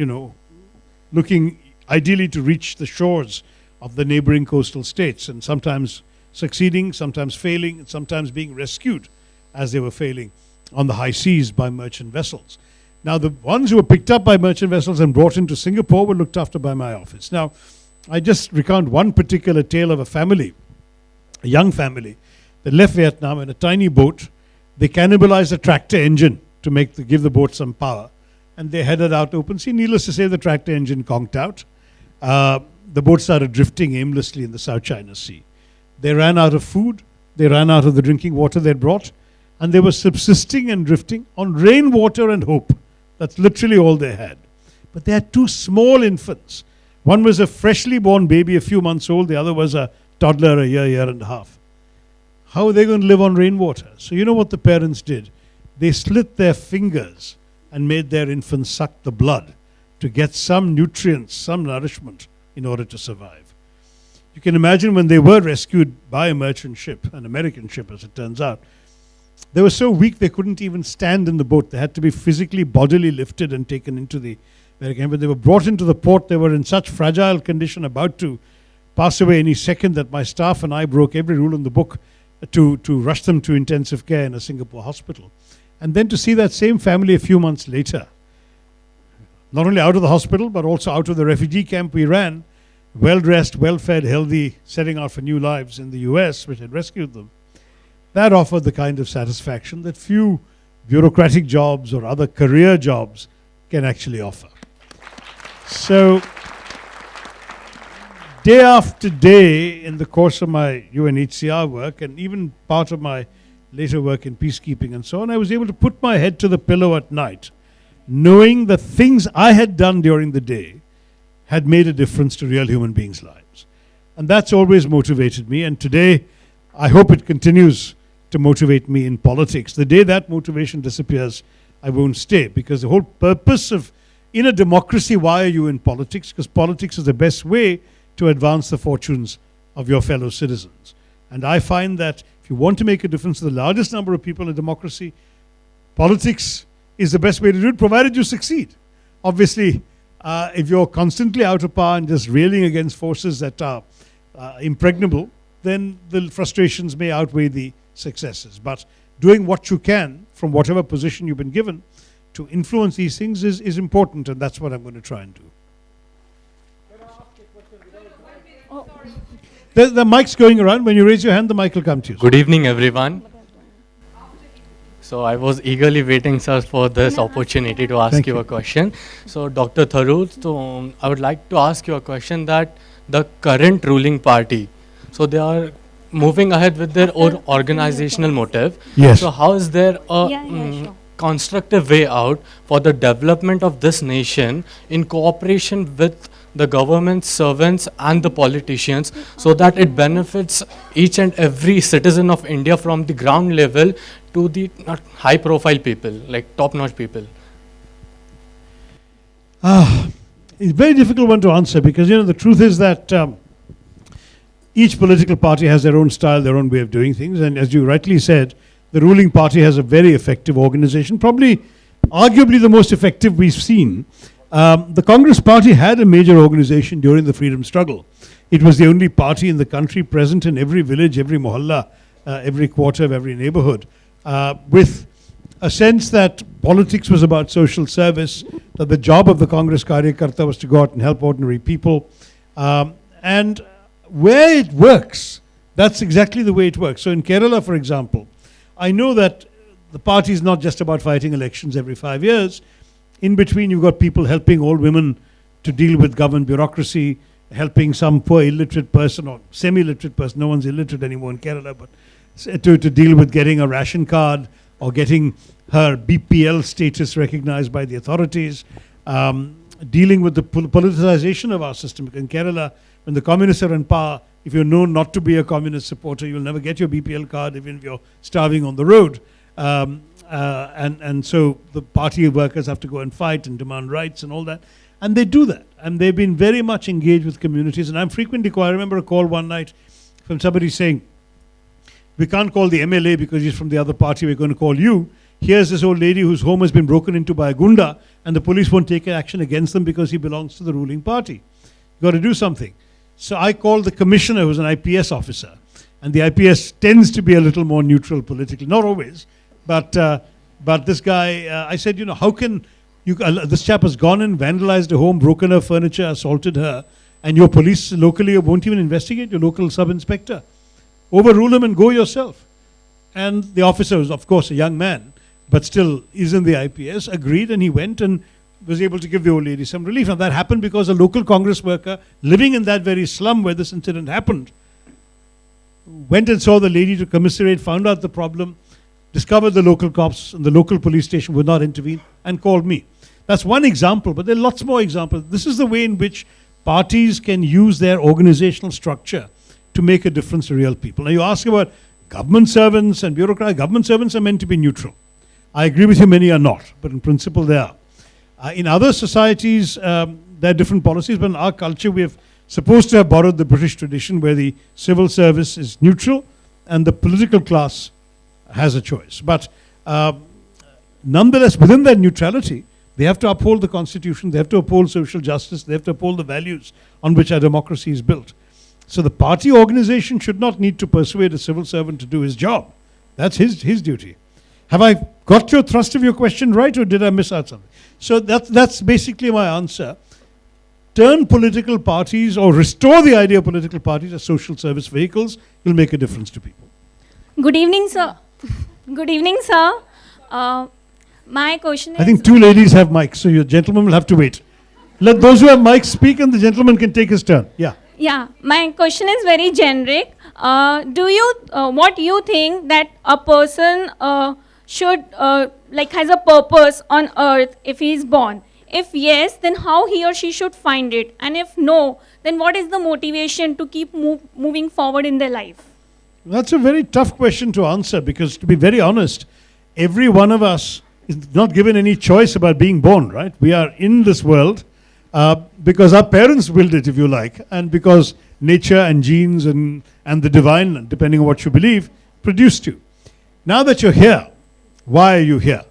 Speaker 2: looking ideally to reach the shores of the neighboring coastal states, and sometimes succeeding, sometimes failing, and sometimes being rescued as they were failing on the high seas by merchant vessels. Now, the ones who were picked up by merchant vessels and brought into Singapore were looked after by my office. Now, I just recount one particular tale of a family, a young family, that left Vietnam in a tiny boat. They cannibalized a tractor engine to give the boat some power, and they headed out to open sea. Needless to say, the tractor engine conked out. The boat started drifting aimlessly in the South China Sea. They ran out of food. They ran out of the drinking water they'd brought, and they were subsisting and drifting on rainwater and hope. That's literally all they had. But they had two small infants. One was a freshly born baby, a few months old. The other was a toddler, a year and a half. How are they going to live on rainwater? So you know what the parents did? They slit their fingers and made their infants suck the blood to get some nutrients, some nourishment in order to survive. You can imagine when they were rescued by a merchant ship, an American ship as it turns out, they were so weak they couldn't even stand in the boat. They had to be physically, bodily lifted and taken into the American. When they were brought into the port, they were in such fragile condition, about to pass away any second, that my staff and I broke every rule in the book to rush them to intensive care in a Singapore hospital. And then to see that same family a few months later, not only out of the hospital, but also out of the refugee camp we ran, well-dressed, well-fed, healthy, setting out for new lives in the US, which had rescued them. That offered the kind of satisfaction that few bureaucratic jobs or other career jobs can actually offer. So, day after day in the course of my UNHCR work, and even part of my later work in peacekeeping and so on, I was able to put my head to the pillow at night, knowing that things I had done during the day had made a difference to real human beings' lives. And that's always motivated me, and today I hope it continues to motivate me in politics. The day that motivation disappears, I won't stay, because the whole purpose of, in a democracy, why are you in politics? Because politics is the best way to advance the fortunes of your fellow citizens. And I find that if you want to make a difference to the largest number of people in a democracy, politics is the best way to do it, provided you succeed. Obviously, if you're constantly out of power and just railing against forces that are impregnable, then the frustrations may outweigh the successes. But doing what you can from whatever position you've been given to influence these things is important, and that's what I'm going to try and do. The mic's going around. When you raise your hand, the mic will come to you.
Speaker 8: Good evening, everyone. So I was eagerly waiting, sir, for this opportunity to ask you a question. So Dr. Tharoor, so I would like to ask you a question that the current ruling party, so they are moving ahead with their own organizational motive.
Speaker 2: Yes.
Speaker 8: So how is there a constructive way out for the development of this nation in cooperation with the government servants and the politicians, so that it benefits each and every citizen of India from the ground level to the high profile people, like top-notch people?
Speaker 2: It's a very difficult one to answer, because the truth is that each political party has their own style, their own way of doing things, and as you rightly said, the ruling party has a very effective organization, probably arguably the most effective we've seen. The Congress party had a major organization during the freedom struggle. It was the only party in the country present in every village, every mohalla, every quarter of every neighborhood, with a sense that politics was about social service, that the job of the Congress Karyakarta was to go out and help ordinary people. And where it works, that's exactly the way it works. So in Kerala, for example, I know that the party is not just about fighting elections every 5 years. In between, you've got people helping old women to deal with government bureaucracy, helping some poor illiterate person or semi-literate person, no one's illiterate anymore in Kerala, but to deal with getting a ration card or getting her BPL status recognized by the authorities, dealing with the politicization of our system. In Kerala, when the communists are in power, if you're known not to be a communist supporter, you'll never get your BPL card, even if you're starving on the road. And so the party workers have to go and fight and demand rights and all that. And they do that. And they've been very much engaged with communities. And I'm frequently called. I remember a call one night from somebody saying, we can't call the MLA because he's from the other party, we're going to call you. Here's this old lady whose home has been broken into by a gunda, and the police won't take action against them because he belongs to the ruling party. You've got to do something. So I called the commissioner, who's an IPS officer. And the IPS tends to be a little more neutral politically, not always. But this guy, I said, how can This chap has gone and vandalized a home, broken her furniture, assaulted her, and your police locally won't even investigate, your local sub-inspector. Overrule him and go yourself. And the officer was, of course, a young man, but still is in the IPS, agreed, and he went and was able to give the old lady some relief. And that happened because a local Congress worker living in that very slum where this incident happened went and saw the lady to commiserate, found out the problem, discovered the local cops, and the local police station would not intervene, and called me. That's one example, but there are lots more examples. This is the way in which parties can use their organizational structure to make a difference to real people. Now you ask about government servants and bureaucrats. Government servants are meant to be neutral. I agree with you, many are not, but in principle they are. In other societies, there are different policies, but in our culture we have supposed to have borrowed the British tradition where the civil service is neutral and the political class has a choice. But nonetheless, within that neutrality, they have to uphold the constitution, they have to uphold social justice, they have to uphold the values on which our democracy is built. So the party organization should not need to persuade a civil servant to do his job. That's his duty. Have I got your thrust of your question right, or did I miss out something? So that's basically my answer. Turn political parties or restore the idea of political parties as social service vehicles will make a difference to people.
Speaker 9: Good evening, sir. Good evening, sir. My question is...
Speaker 2: I think two ladies have mics, so your gentleman will have to wait. Let those who have mics speak and the gentleman can take his turn. Yeah.
Speaker 9: Yeah, my question is very generic. What you think that a person should, has a purpose on earth if he is born? If yes, then how he or she should find it? And if no, then what is the motivation to keep moving forward in their life?
Speaker 2: That's a very tough question to answer because, to be very honest, every one of us is not given any choice about being born, right? We are in this world because our parents willed it, if you like, and because nature and genes and the divine, depending on what you believe, produced you. Now that you're here, why are you here?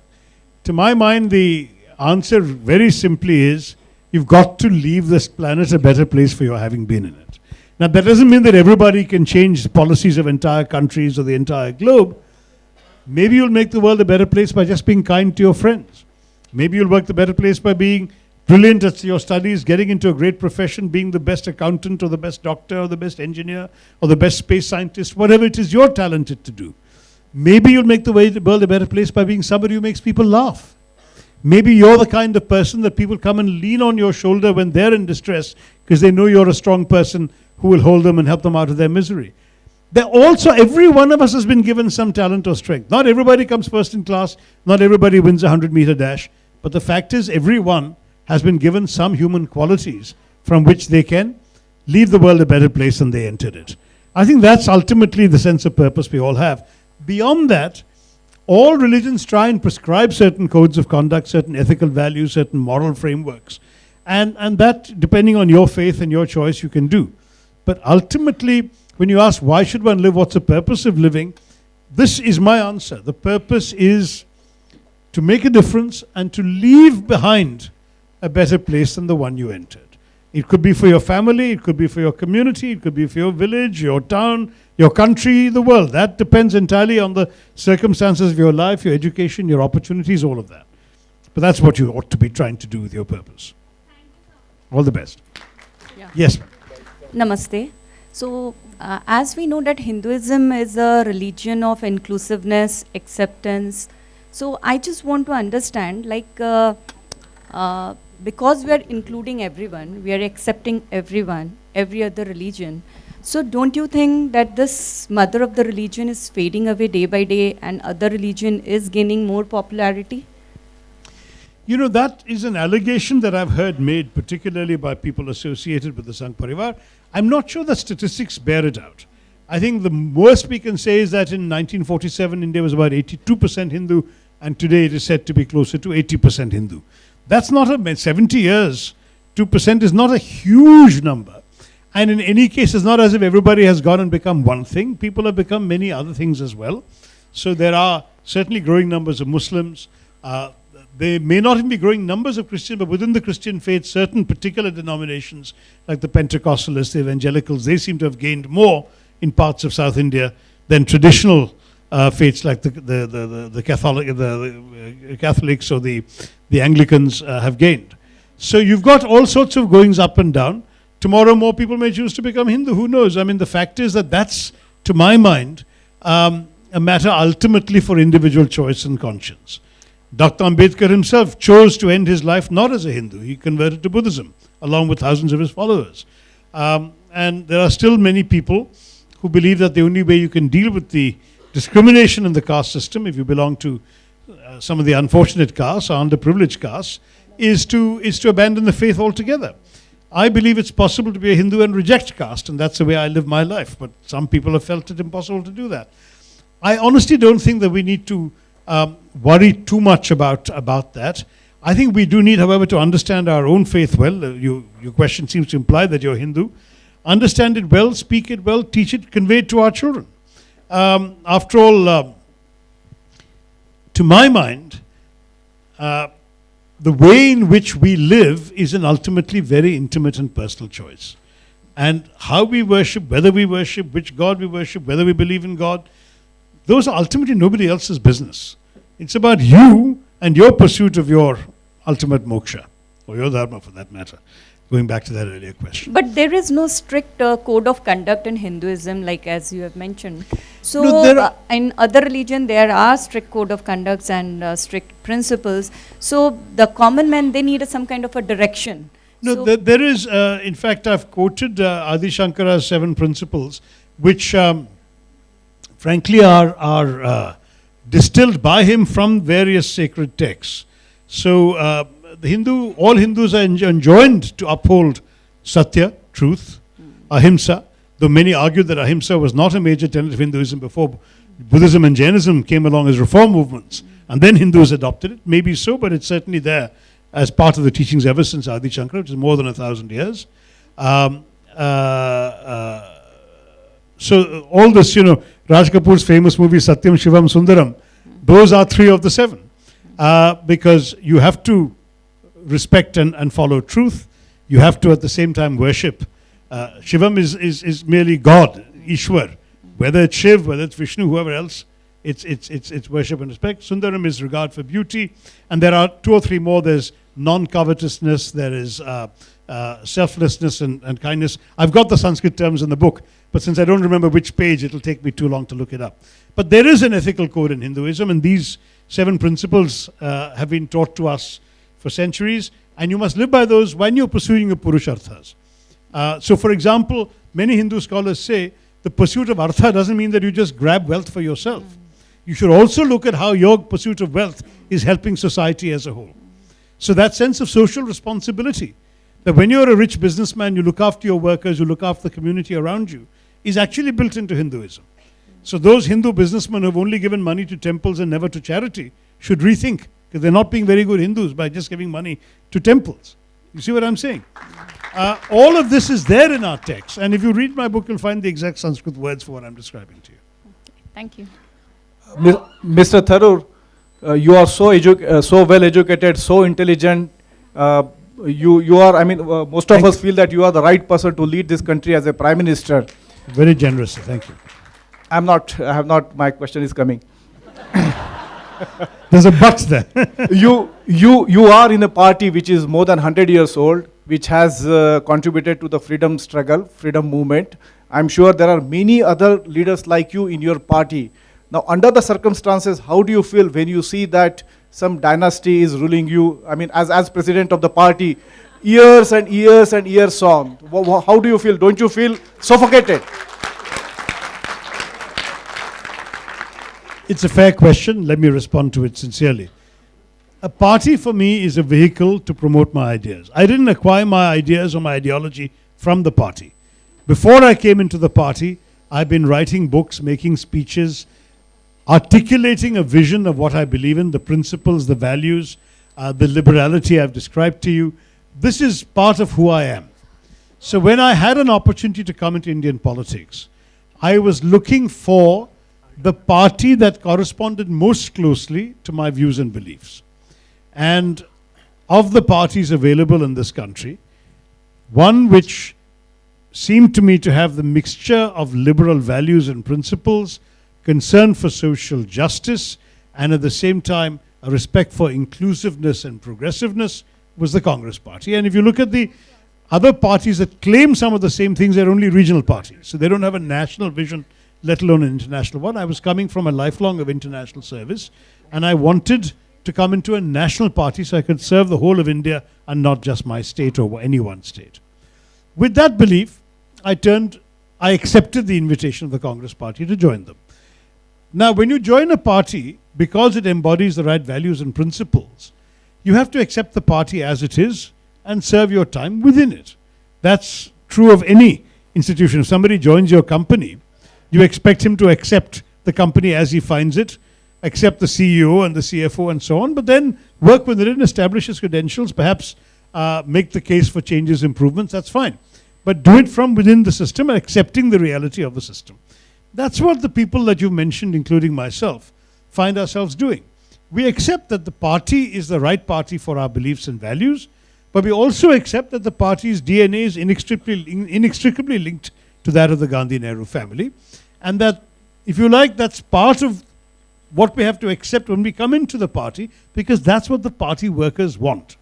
Speaker 2: To my mind, the answer very simply is you've got to leave this planet a better place for your having been in it. Now, that doesn't mean that everybody can change the policies of entire countries or the entire globe. Maybe you'll make the world a better place by just being kind to your friends. Maybe you'll work the better place by being brilliant at your studies, getting into a great profession, being the best accountant or the best doctor or the best engineer or the best space scientist, whatever it is you're talented to do. Maybe you'll make the world a better place by being somebody who makes people laugh. Maybe you're the kind of person that people come and lean on your shoulder when they're in distress because they know you're a strong person who will hold them and help them out of their misery. Every one of us has been given some talent or strength. Not everybody comes first in class, not everybody wins a 100-meter dash, but the fact is everyone has been given some human qualities from which they can leave the world a better place than they entered it. I think that's ultimately the sense of purpose we all have. Beyond that, all religions try and prescribe certain codes of conduct, certain ethical values, certain moral frameworks. And that, depending on your faith and your choice, you can do. But ultimately, when you ask why should one live, what's the purpose of living, this is my answer. The purpose is to make a difference and to leave behind a better place than the one you entered. It could be for your family, it could be for your community, it could be for your village, your town, your country, the world. That depends entirely on the circumstances of your life, your education, your opportunities, all of that. But that's what you ought to be trying to do with your purpose. All the best.
Speaker 10: Yeah.
Speaker 2: Yes, ma'am.
Speaker 10: Namaste. So, as we know that Hinduism is a religion of inclusiveness, acceptance. So, I just want to understand, because we are including everyone, we are accepting everyone, every other religion. So, don't you think that this mother of the religion is fading away day by day and other religion is gaining more popularity?
Speaker 2: You know, that is an allegation that I've heard made, particularly by people associated with the Sangh Parivar. I'm not sure the statistics bear it out. I think the worst we can say is that in 1947, India was about 82% Hindu, and today it is said to be closer to 80% Hindu. That's not 70 years, 2% is not a huge number. And in any case, it's not as if everybody has gone and become one thing. People have become many other things as well. So there are certainly growing numbers of Muslims. There may not even be growing numbers of Christians, but within the Christian faith, certain particular denominations, like the Pentecostalists, the Evangelicals, they seem to have gained more in parts of South India than traditional faiths like the Catholics or the Anglicans have gained. So you've got all sorts of goings up and down. Tomorrow more people may choose to become Hindu, who knows? I mean, the fact is that that's, to my mind, a matter ultimately for individual choice and conscience. Dr. Ambedkar himself chose to end his life not as a Hindu. He converted to Buddhism, along with thousands of his followers. And there are still many people who believe that the only way you can deal with the discrimination in the caste system, if you belong to some of the unfortunate castes or underprivileged castes, is to abandon the faith altogether. I believe it's possible to be a Hindu and reject caste, and that's the way I live my life. But some people have felt it impossible to do that. I honestly don't think that we need to worry too much about that. I think we do need, however, to understand our own faith well. Your question seems to imply that you're Hindu. Understand it well, speak it well, teach it, convey it to our children. After all, to my mind, the way in which we live is an ultimately very intimate and personal choice. And how we worship, whether we worship, which God we worship, whether we believe in God, those are ultimately nobody else's business. It's about you and your pursuit of your ultimate moksha, or your dharma for that matter, going back to that earlier question.
Speaker 10: But there is no strict code of conduct in Hinduism, like as you have mentioned. So
Speaker 2: No,
Speaker 10: in other religion, there are strict code of conducts and strict principles. So the common man, they need some kind of a direction.
Speaker 2: No,
Speaker 10: So-
Speaker 2: there is, in fact, I've quoted Adi Shankara's 7 principles, which frankly are distilled by him from various sacred texts. So all Hindus are enjoined to uphold satya, truth, ahimsa, though many argue that ahimsa was not a major tenet of Hinduism before Buddhism and Jainism came along as reform movements, and then Hindus adopted it. Maybe so, but it's certainly there as part of the teachings ever since Adi Shankara, which is more than 1,000 years. So all this, Raj Kapoor's famous movie Satyam Shivam Sundaram, those are 3 of the 7. Because you have to respect and follow truth. You have to at the same time worship. Shivam is merely God, Ishwar. Whether it's Shiv, whether it's Vishnu, whoever else, it's worship and respect. Sundaram is regard for beauty. And there are 2 or 3 more. There's non-covetousness, there is selflessness and kindness. I've got the Sanskrit terms in the book, but since I don't remember which page, it'll take me too long to look it up. But there is an ethical code in Hinduism, and these 7 principles have been taught to us for centuries, and you must live by those when you're pursuing your purusharthas. So for example, many Hindu scholars say the pursuit of artha doesn't mean that you just grab wealth for yourself. You should also look at how your pursuit of wealth is helping society as a whole. So that sense of social responsibility, that when you're a rich businessman, you look after your workers, you look after the community around you, is actually built into Hinduism. So those Hindu businessmen who have only given money to temples and never to charity should rethink, because they're not being very good Hindus by just giving money to temples. You see what I'm saying? All of this is there in our text, and if you read my book, you'll find the exact Sanskrit words for what I'm describing to you.
Speaker 4: Thank you.
Speaker 11: Mr. Tharoor, you are so well educated, so intelligent. You are, most of us feel that you are the right person to lead this country as a Prime Minister.
Speaker 2: Very generous, thank you.
Speaker 11: My question is coming.
Speaker 2: There's a but there.
Speaker 11: You are in a party which is more than 100 years old, which has contributed to the freedom struggle, freedom movement. I'm sure there are many other leaders like you in your party. Now, under the circumstances, how do you feel when you see that some dynasty is ruling you, as president of the party, years and years and years on? How do you feel? Don't you feel suffocated?
Speaker 2: It's a fair question. Let me respond to it sincerely. A party for me is a vehicle to promote my ideas. I didn't acquire my ideas or my ideology from the party. Before I came into the party, I've been writing books, making speeches, articulating a vision of what I believe in, the principles, the values, the liberality I've described to you. This is part of who I am. So when I had an opportunity to come into Indian politics, I was looking for the party that corresponded most closely to my views and beliefs. And of the parties available in this country, one which seemed to me to have the mixture of liberal values and principles, concern for social justice, and at the same time, a respect for inclusiveness and progressiveness was the Congress Party. And if you look at the other parties that claim some of the same things, they're only regional parties. So they don't have a national vision, let alone an international one. I was coming from a lifelong of international service, and I wanted to come into a national party so I could serve the whole of India and not just my state or any one state. With that belief, I accepted the invitation of the Congress Party to join them. Now, when you join a party, because it embodies the right values and principles, you have to accept the party as it is and serve your time within it. That's true of any institution. If somebody joins your company, you expect him to accept the company as he finds it, accept the CEO and the CFO and so on, but then work within it and establish his credentials, perhaps make the case for changes, improvements, that's fine. But do it from within the system and accepting the reality of the system. That's what the people that you've mentioned, including myself, find ourselves doing. We accept that the party is the right party for our beliefs and values, but we also accept that the party's DNA is inextricably linked to that of the Gandhi-Nehru family, and that, if you like, that's part of what we have to accept when we come into the party, because that's what the party workers want.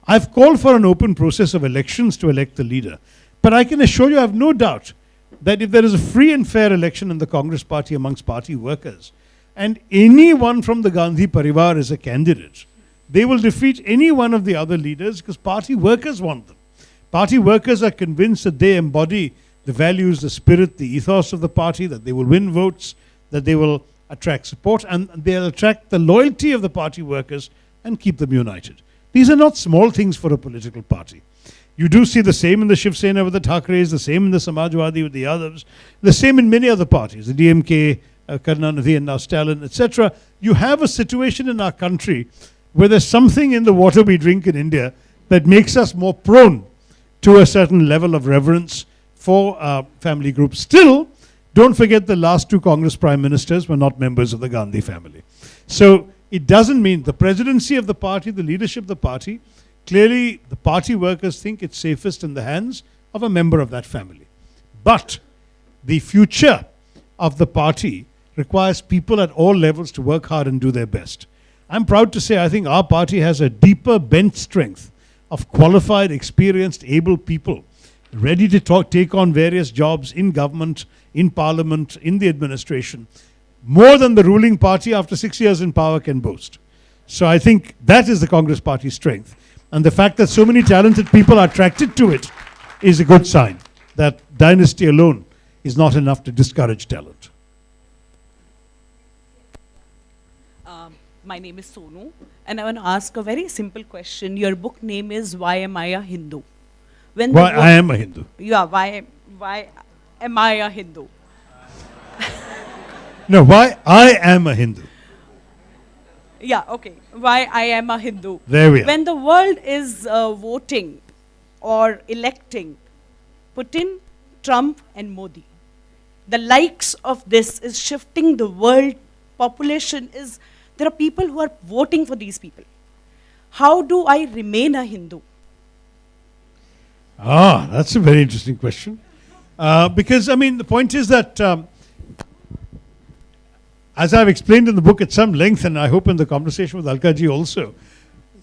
Speaker 2: I've called for an open process of elections to elect the leader, but I can assure you I have no doubt that if there is a free and fair election in the Congress Party amongst party workers, and anyone from the Gandhi Parivar is a candidate, they will defeat any one of the other leaders because party workers want them. Party workers are convinced that they embody the values, the spirit, the ethos of the party, that they will win votes, that they will attract support, and they'll attract the loyalty of the party workers and keep them united. These are not small things for a political party. You do see the same in the Shiv Sena with the Thakres, the same in the Samajwadi with the Yadavs, the same in many other parties, the DMK, Karunanidhi and now Stalin, etc. You have a situation in our country where there's something in the water we drink in India that makes us more prone to a certain level of reverence for family groups. Still, don't forget the last two Congress prime ministers were not members of the Gandhi family. So it doesn't mean the presidency of the party, the leadership of the party, clearly the party workers think it's safest in the hands of a member of that family. But the future of the party requires people at all levels to work hard and do their best. I'm proud to say I think our party has a deeper bench strength of qualified, experienced, able people ready to take on various jobs in government, in parliament, in the administration, more than the ruling party after 6 years in power can boast. So I think that is the Congress Party's strength. And the fact that so many talented people are attracted to it is a good sign that dynasty alone is not enough to discourage talent.
Speaker 12: My name is Sonu, and I want to ask a very simple question. Your book name is Why Am I a Hindu?
Speaker 2: Why I am a Hindu.
Speaker 12: Yeah, why am I a Hindu?
Speaker 2: No, why I am a Hindu.
Speaker 12: Yeah, okay. Why I am a Hindu.
Speaker 2: There we are.
Speaker 12: When the world is voting or electing Putin, Trump and Modi, the likes of this is shifting the world population is, there are people who are voting for these people. How do I remain a Hindu?
Speaker 2: That's a very interesting question. Because, I mean, the point is that, as I've explained in the book at some length, and I hope in the conversation with Alka ji also,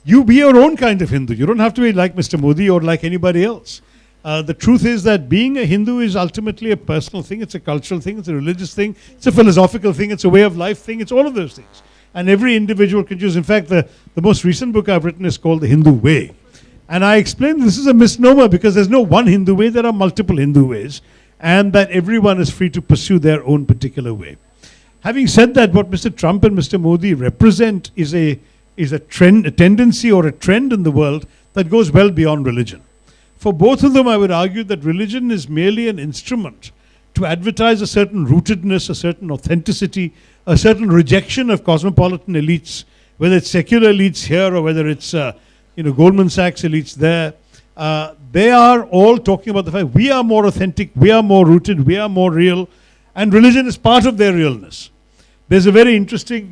Speaker 2: you be your own kind of Hindu. You don't have to be like Mr. Modi or like anybody else. The truth is that being a Hindu is ultimately a personal thing, it's a cultural thing, it's a religious thing, it's a philosophical thing, it's a way of life thing, it's all of those things. And every individual can choose. In fact, the most recent book I've written is called The Hindu Way. And I explain this is a misnomer because there's no one Hindu way, there are multiple Hindu ways, and that everyone is free to pursue their own particular way. Having said that, what Mr. Trump and Mr. Modi represent is a trend, a tendency or a trend in the world that goes well beyond religion. For both of them, I would argue that religion is merely an instrument to advertise a certain rootedness, a certain authenticity, a certain rejection of cosmopolitan elites, whether it's secular elites here or whether it's Goldman Sachs elites there. They are all talking about the fact we are more authentic, we are more rooted, we are more real, and religion is part of their realness. There's a very interesting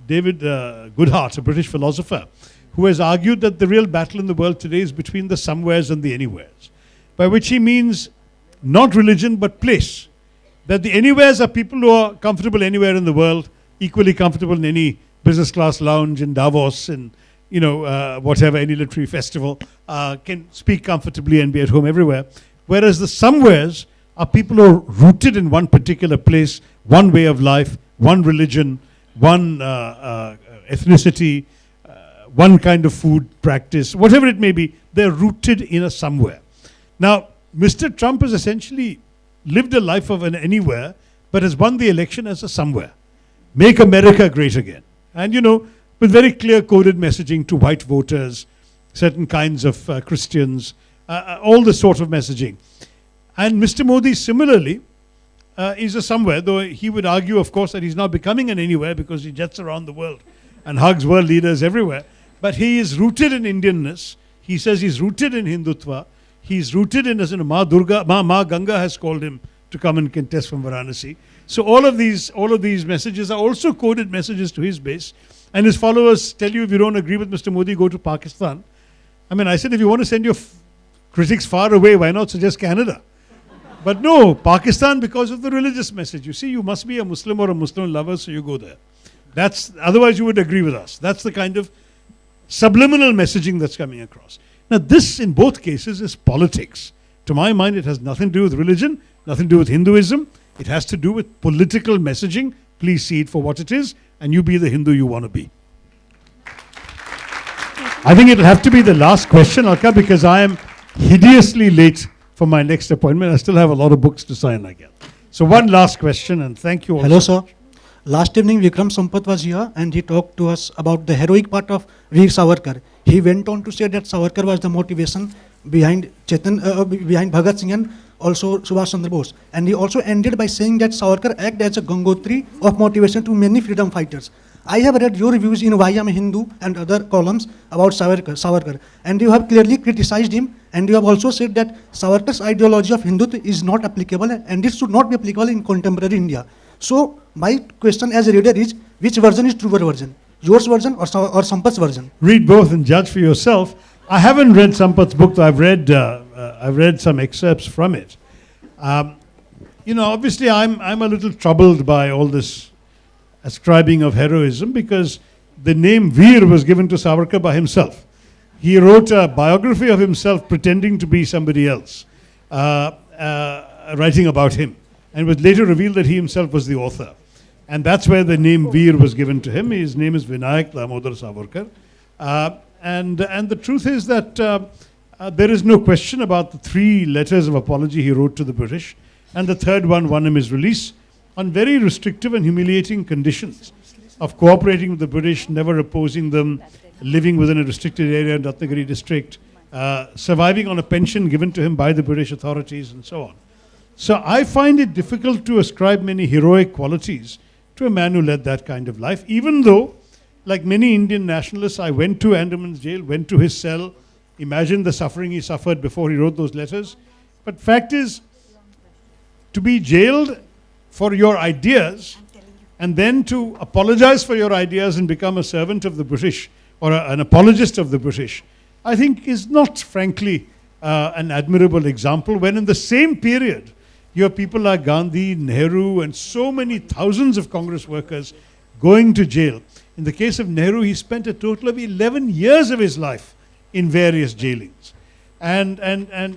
Speaker 2: David Goodhart, a British philosopher, who has argued that the real battle in the world today is between the somewheres and the anywheres, by which he means not religion but place. that the anywheres are people who are comfortable anywhere in the world, equally comfortable in any business class lounge in Davos and whatever, any literary festival, can speak comfortably and be at home everywhere. Whereas the somewheres are people who are rooted in one particular place, one way of life, one religion, one ethnicity, one kind of food practice, whatever it may be, they're rooted in a somewhere. Now, Mr. Trump has essentially lived a life of an anywhere, but has won the election as a somewhere. Make America great again. And, with very clear coded messaging to white voters, certain kinds of Christians, all this sort of messaging. And Mr. Modi similarly is a somewhere, though he would argue, of course, that he's now becoming an anywhere because he jets around the world and hugs world leaders everywhere. But he is rooted in Indianness. He says he's rooted in Hindutva. He's rooted in, as in Ma Ganga has called him to come and contest from Varanasi. So all of these messages are also coded messages to his base. And his followers tell you, if you don't agree with Mr. Modi, go to Pakistan. I mean, I said, if you want to send your critics far away, why not suggest Canada? But no, Pakistan, because of the religious message. You see, you must be a Muslim or a Muslim lover, so you go there. Otherwise you would agree with us. That's the kind of subliminal messaging that's coming across. Now, this in both cases is politics. To my mind, it has nothing to do with religion, nothing to do with Hinduism. It has to do with political messaging. Please see it for what it is, and you be the Hindu you want to be. I think it'll have to be the last question, Alka, because I am hideously late for my next appointment. I still have a lot of books to sign, I guess. So one last question, and thank you all.
Speaker 13: Hello, sir. Last evening, Vikram Sampath was here, and he talked to us about the heroic part of Veer Savarkar. He went on to say that Savarkar was the motivation behind behind Bhagat Singh and also Subhash Chandra Bose. And he also ended by saying that Savarkar acted as a Gangotri of motivation to many freedom fighters. I have read your reviews in Why I'm a Hindu and other columns about Savarkar, and you have clearly criticized him, and you have also said that Savarkar's ideology of Hindutva is not applicable and it should not be applicable in contemporary India. So my question as a reader is, which version is truer version? Yours version or Sampath's version?
Speaker 2: Read both and judge for yourself. I haven't read Sampath's book, though I've read some excerpts from it. Obviously I'm a little troubled by all this ascribing of heroism, because the name Veer was given to Savarkar by himself. He wrote a biography of himself pretending to be somebody else, writing about him. And it was later revealed that he himself was the author. And that's where the name Veer was given to him. His name is Vinayak Damodar Savarkar. And the truth is that there is no question about the 3 letters of apology he wrote to the British. And the third one won him his release on very restrictive and humiliating conditions of cooperating with the British, never opposing them, living within a restricted area in Ratnagiri district, surviving on a pension given to him by the British authorities, and so on. So I find it difficult to ascribe many heroic qualities to a man who led that kind of life, even though, like many Indian nationalists, I went to Andaman's jail, went to his cell, imagined the suffering he suffered before he wrote those letters. But fact is, to be jailed for your ideas and then to apologize for your ideas and become a servant of the British or an apologist of the British, I think is not, frankly, an admirable example, when in the same period, you have people like Gandhi, Nehru, and so many thousands of Congress workers going to jail. In the case of Nehru, he spent a total of 11 years of his life in various jailings. And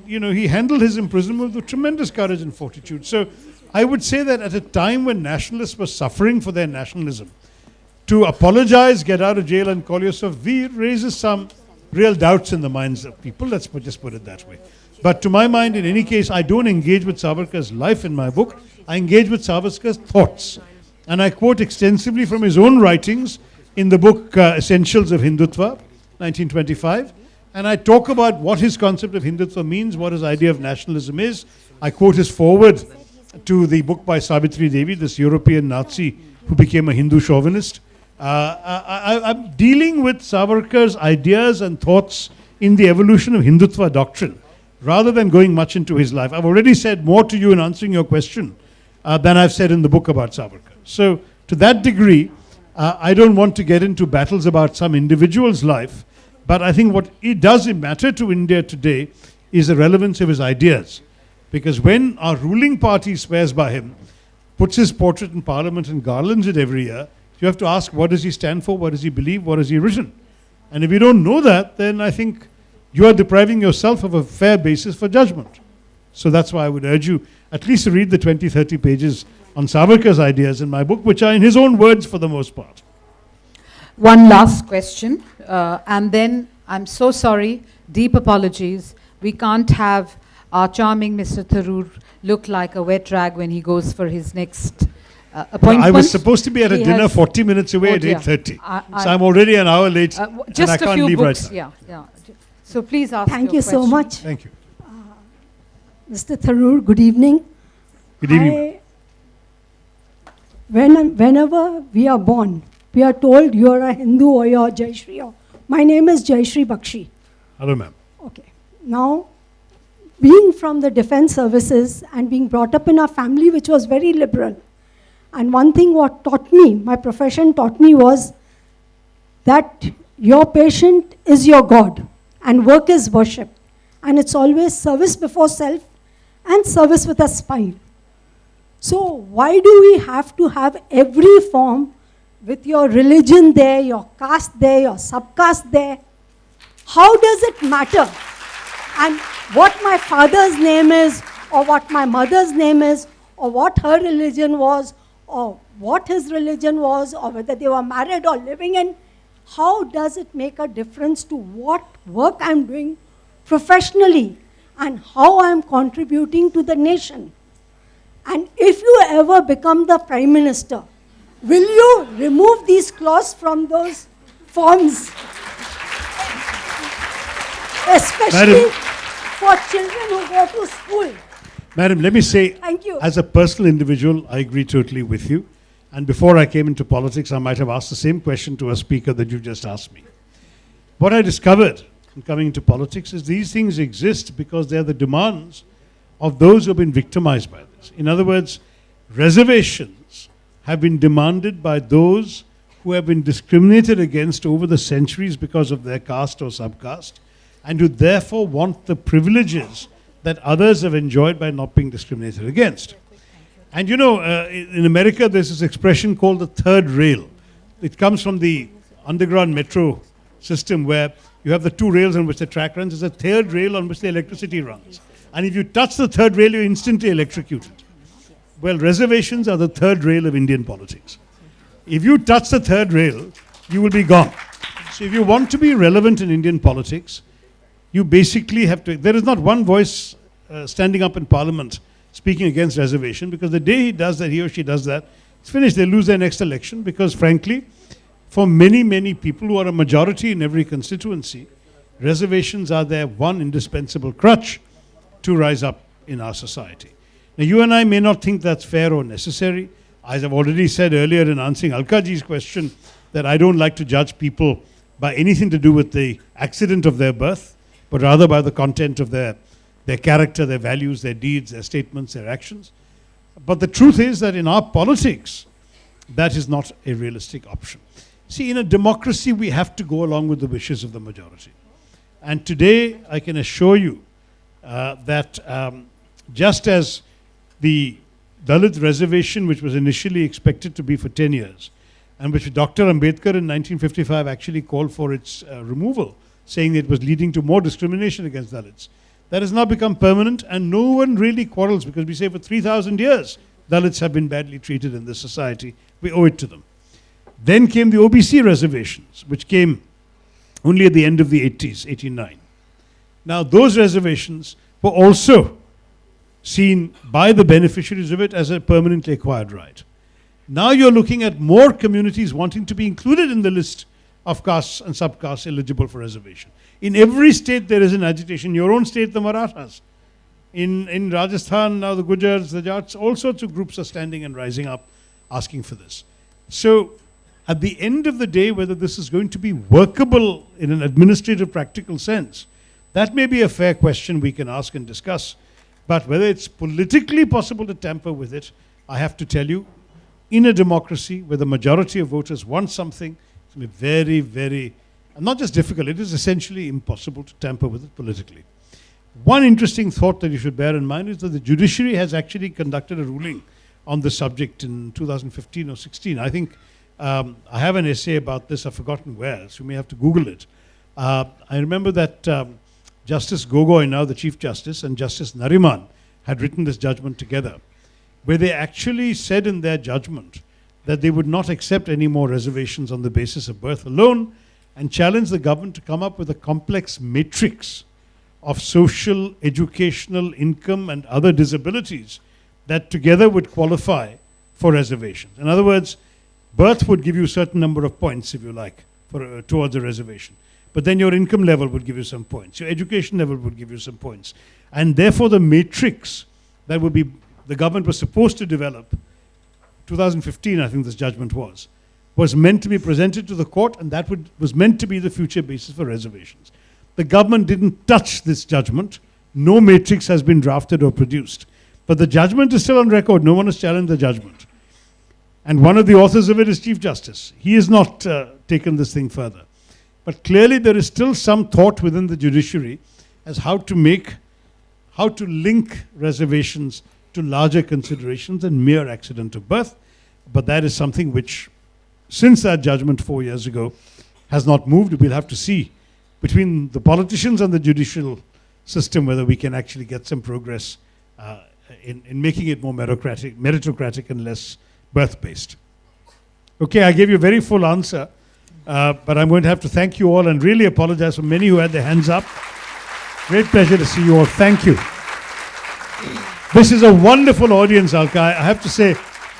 Speaker 2: he handled his imprisonment with tremendous courage and fortitude. So I would say that at a time when nationalists were suffering for their nationalism, to apologize, get out of jail, and call yourself Veer raises some real doubts in the minds of people. Let's just put it that way. But to my mind, in any case, I don't engage with Savarkar's life in my book. I engage with Savarkar's thoughts. And I quote extensively from his own writings in the book Essentials of Hindutva, 1925. And I talk about what his concept of Hindutva means, what his idea of nationalism is. I quote his foreword to the book by Savitri Devi, this European Nazi who became a Hindu chauvinist. I'm dealing with Savarkar's ideas and thoughts in the evolution of Hindutva doctrine, rather than going much into his life. I've already said more to you in answering your question than I've said in the book about Savarkar. So to that degree, I don't want to get into battles about some individual's life, but I think what it does matter to India today is the relevance of his ideas. Because when our ruling party swears by him, puts his portrait in Parliament and garlands it every year, you have to ask, what does he stand for, what does he believe, what has he written? And if you don't know that, then I think you are depriving yourself of a fair basis for judgment. So that's why I would urge you at least to read the 20, 30 pages on Savarkar's ideas in my book, which are in his own words for the most part.
Speaker 1: One last question, and then I'm so sorry, deep apologies. We can't have our charming Mr. Tharoor look like a wet rag when he goes for his next appointment.
Speaker 2: I was supposed to be at a
Speaker 1: He
Speaker 2: dinner
Speaker 1: has-
Speaker 2: 40 minutes away
Speaker 1: Oh
Speaker 2: at
Speaker 1: dear.
Speaker 2: 8:30.
Speaker 1: I-
Speaker 2: So I'm already an hour late and I
Speaker 1: just a
Speaker 2: can't
Speaker 1: few
Speaker 2: leave
Speaker 1: books,
Speaker 2: right now.
Speaker 1: yeah. So please ask
Speaker 14: Thank
Speaker 1: your
Speaker 14: you so
Speaker 1: question.
Speaker 14: much.
Speaker 2: Thank you.
Speaker 14: Mr. Tharoor, good evening.
Speaker 2: Good evening.
Speaker 14: Whenever we are born, we are told you are a Hindu or you are Jai Shri. My name is Jai Shri Bakshi.
Speaker 2: Hello, ma'am.
Speaker 14: Okay. Now, being from the defense services and being brought up in a family which was very liberal, and one thing what taught me, my profession taught me was that your patient is your God and work is worship. And it's always service before self and service with a smile. So why do we have to have every form with your religion there, your caste there, your subcaste there? How does it matter? And what my father's name is, or what my mother's name is, or what her religion was, or what his religion was, or whether they were married or living in, how does it make a difference to what work I'm doing professionally and how I'm contributing to the nation? And if you ever become the Prime Minister, will you remove these clauses from those forms? Especially
Speaker 2: Madam,
Speaker 14: for children who go to school.
Speaker 2: Madam, let me say,
Speaker 14: Thank you.
Speaker 2: as a personal individual, I agree totally with you. And before I came into politics, I might have asked the same question to a speaker that you just asked me. What I discovered in coming into politics is these things exist because they are the demands of those who have been victimized by this. In other words, reservations have been demanded by those who have been discriminated against over the centuries because of their caste or subcaste, and who therefore want the privileges that others have enjoyed by not being discriminated against. And you know, in America, there's this expression called the third rail. It comes from the underground metro system where you have the two rails on which the track runs. There's a third rail on which the electricity runs. And if you touch the third rail, you're instantly electrocuted. Well, reservations are the third rail of Indian politics. If you touch the third rail, you will be gone. So if you want to be relevant in Indian politics, you basically have to, there is not one voice standing up in Parliament speaking against reservation, because the day he does that, he or she does that, it's finished. They lose their next election because, frankly, for many, many people who are a majority in every constituency, reservations are their one indispensable crutch to rise up in our society. Now, you and I may not think that's fair or necessary. As I've already said earlier in answering Alkaji's question, that I don't like to judge people by anything to do with the accident of their birth, but rather by the content of their character, their values, their deeds, their statements, their actions. But the truth is that in our politics, that is not a realistic option. See, in a democracy, we have to go along with the wishes of the majority. And today, I can assure you that just as the Dalit reservation, which was initially expected to be for 10 years, and which Dr. Ambedkar in 1955 actually called for its removal, saying it was leading to more discrimination against Dalits, that has now become permanent, and no one really quarrels, because we say for 3,000 years, Dalits have been badly treated in this society. We owe it to them. Then came the OBC reservations, which came only at the end of the 80s, 89. Now, those reservations were also seen by the beneficiaries of it as a permanently acquired right. Now you're looking at more communities wanting to be included in the list of castes and subcastes eligible for reservation. In every state there is an agitation. Your own state, the Marathas. In Rajasthan, now the Gujars, the Jats, all sorts of groups are standing and rising up asking for this. So at the end of the day, whether this is going to be workable in an administrative, practical sense, that may be a fair question we can ask and discuss. But whether it's politically possible to tamper with it, I have to tell you, in a democracy where the majority of voters want something, it's going to be very, very, not just difficult, it is essentially impossible to tamper with it politically. One interesting thought that you should bear in mind is that the judiciary has actually conducted a ruling on the subject in 2015 or 16. I think I have an essay about this. I've forgotten where, so you may have to Google it. I remember that Justice Gogoi, now the Chief Justice, and Justice Nariman had written this judgment together, where they actually said in their judgment that they would not accept any more reservations on the basis of birth alone, and challenged the government to come up with a complex matrix of social, educational, income, and other disabilities that together would qualify for reservations. In other words, birth would give you a certain number of points, if you like, for, towards a reservation. But then your income level would give you some points. Your education level would give you some points. And therefore the matrix that would be, the government was supposed to develop, 2015 I think this judgment was meant to be presented to the court, and that was meant to be the future basis for reservations. The government didn't touch this judgment. No matrix has been drafted or produced. But the judgment is still on record. No one has challenged the judgment. And one of the authors of it is Chief Justice. He has not taken this thing further. But clearly there is still some thought within the judiciary as how to link reservations to larger considerations than mere accident of birth. But that is something which, since that judgment 4 years ago, has not moved. We'll have to see between the politicians and the judicial system whether we can actually get some progress in making it more meritocratic and less birth-based. Okay, I gave you a very full answer, but I'm going to have to thank you all and really apologize for many who had their hands up. Great pleasure to see you all. Thank you. This is a wonderful audience, Alka. I have to say,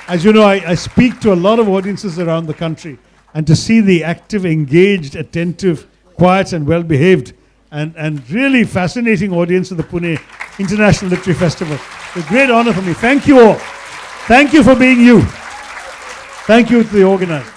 Speaker 2: as you know, I speak to a lot of audiences around the country, and to see the active, engaged, attentive, quiet and well-behaved and really fascinating audience of the Pune International Literary Festival. It's a great honor for me. Thank you all. Thank you for being you. Thank you to the organizers.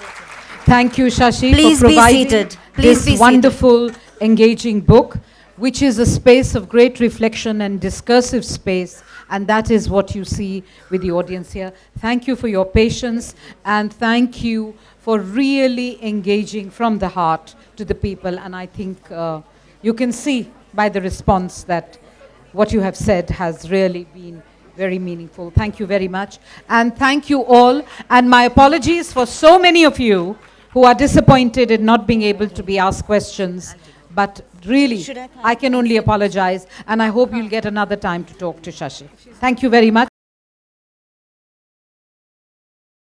Speaker 1: Thank you, Shashi,
Speaker 15: Please
Speaker 1: for
Speaker 15: be
Speaker 1: providing
Speaker 15: seated. Please be
Speaker 1: this wonderful, engaging book, which is a space of great reflection and discursive space, and that is what you see with the audience here. Thank you for your patience, and thank you for really engaging from the heart to the people. And I think you can see by the response that what you have said has really been very meaningful. Thank you very much. And thank you all. And my apologies for so many of you who are disappointed in not being able to be asked questions. But really, I can only apologize. And I hope you'll get another time to talk to Shashi. Thank you very much.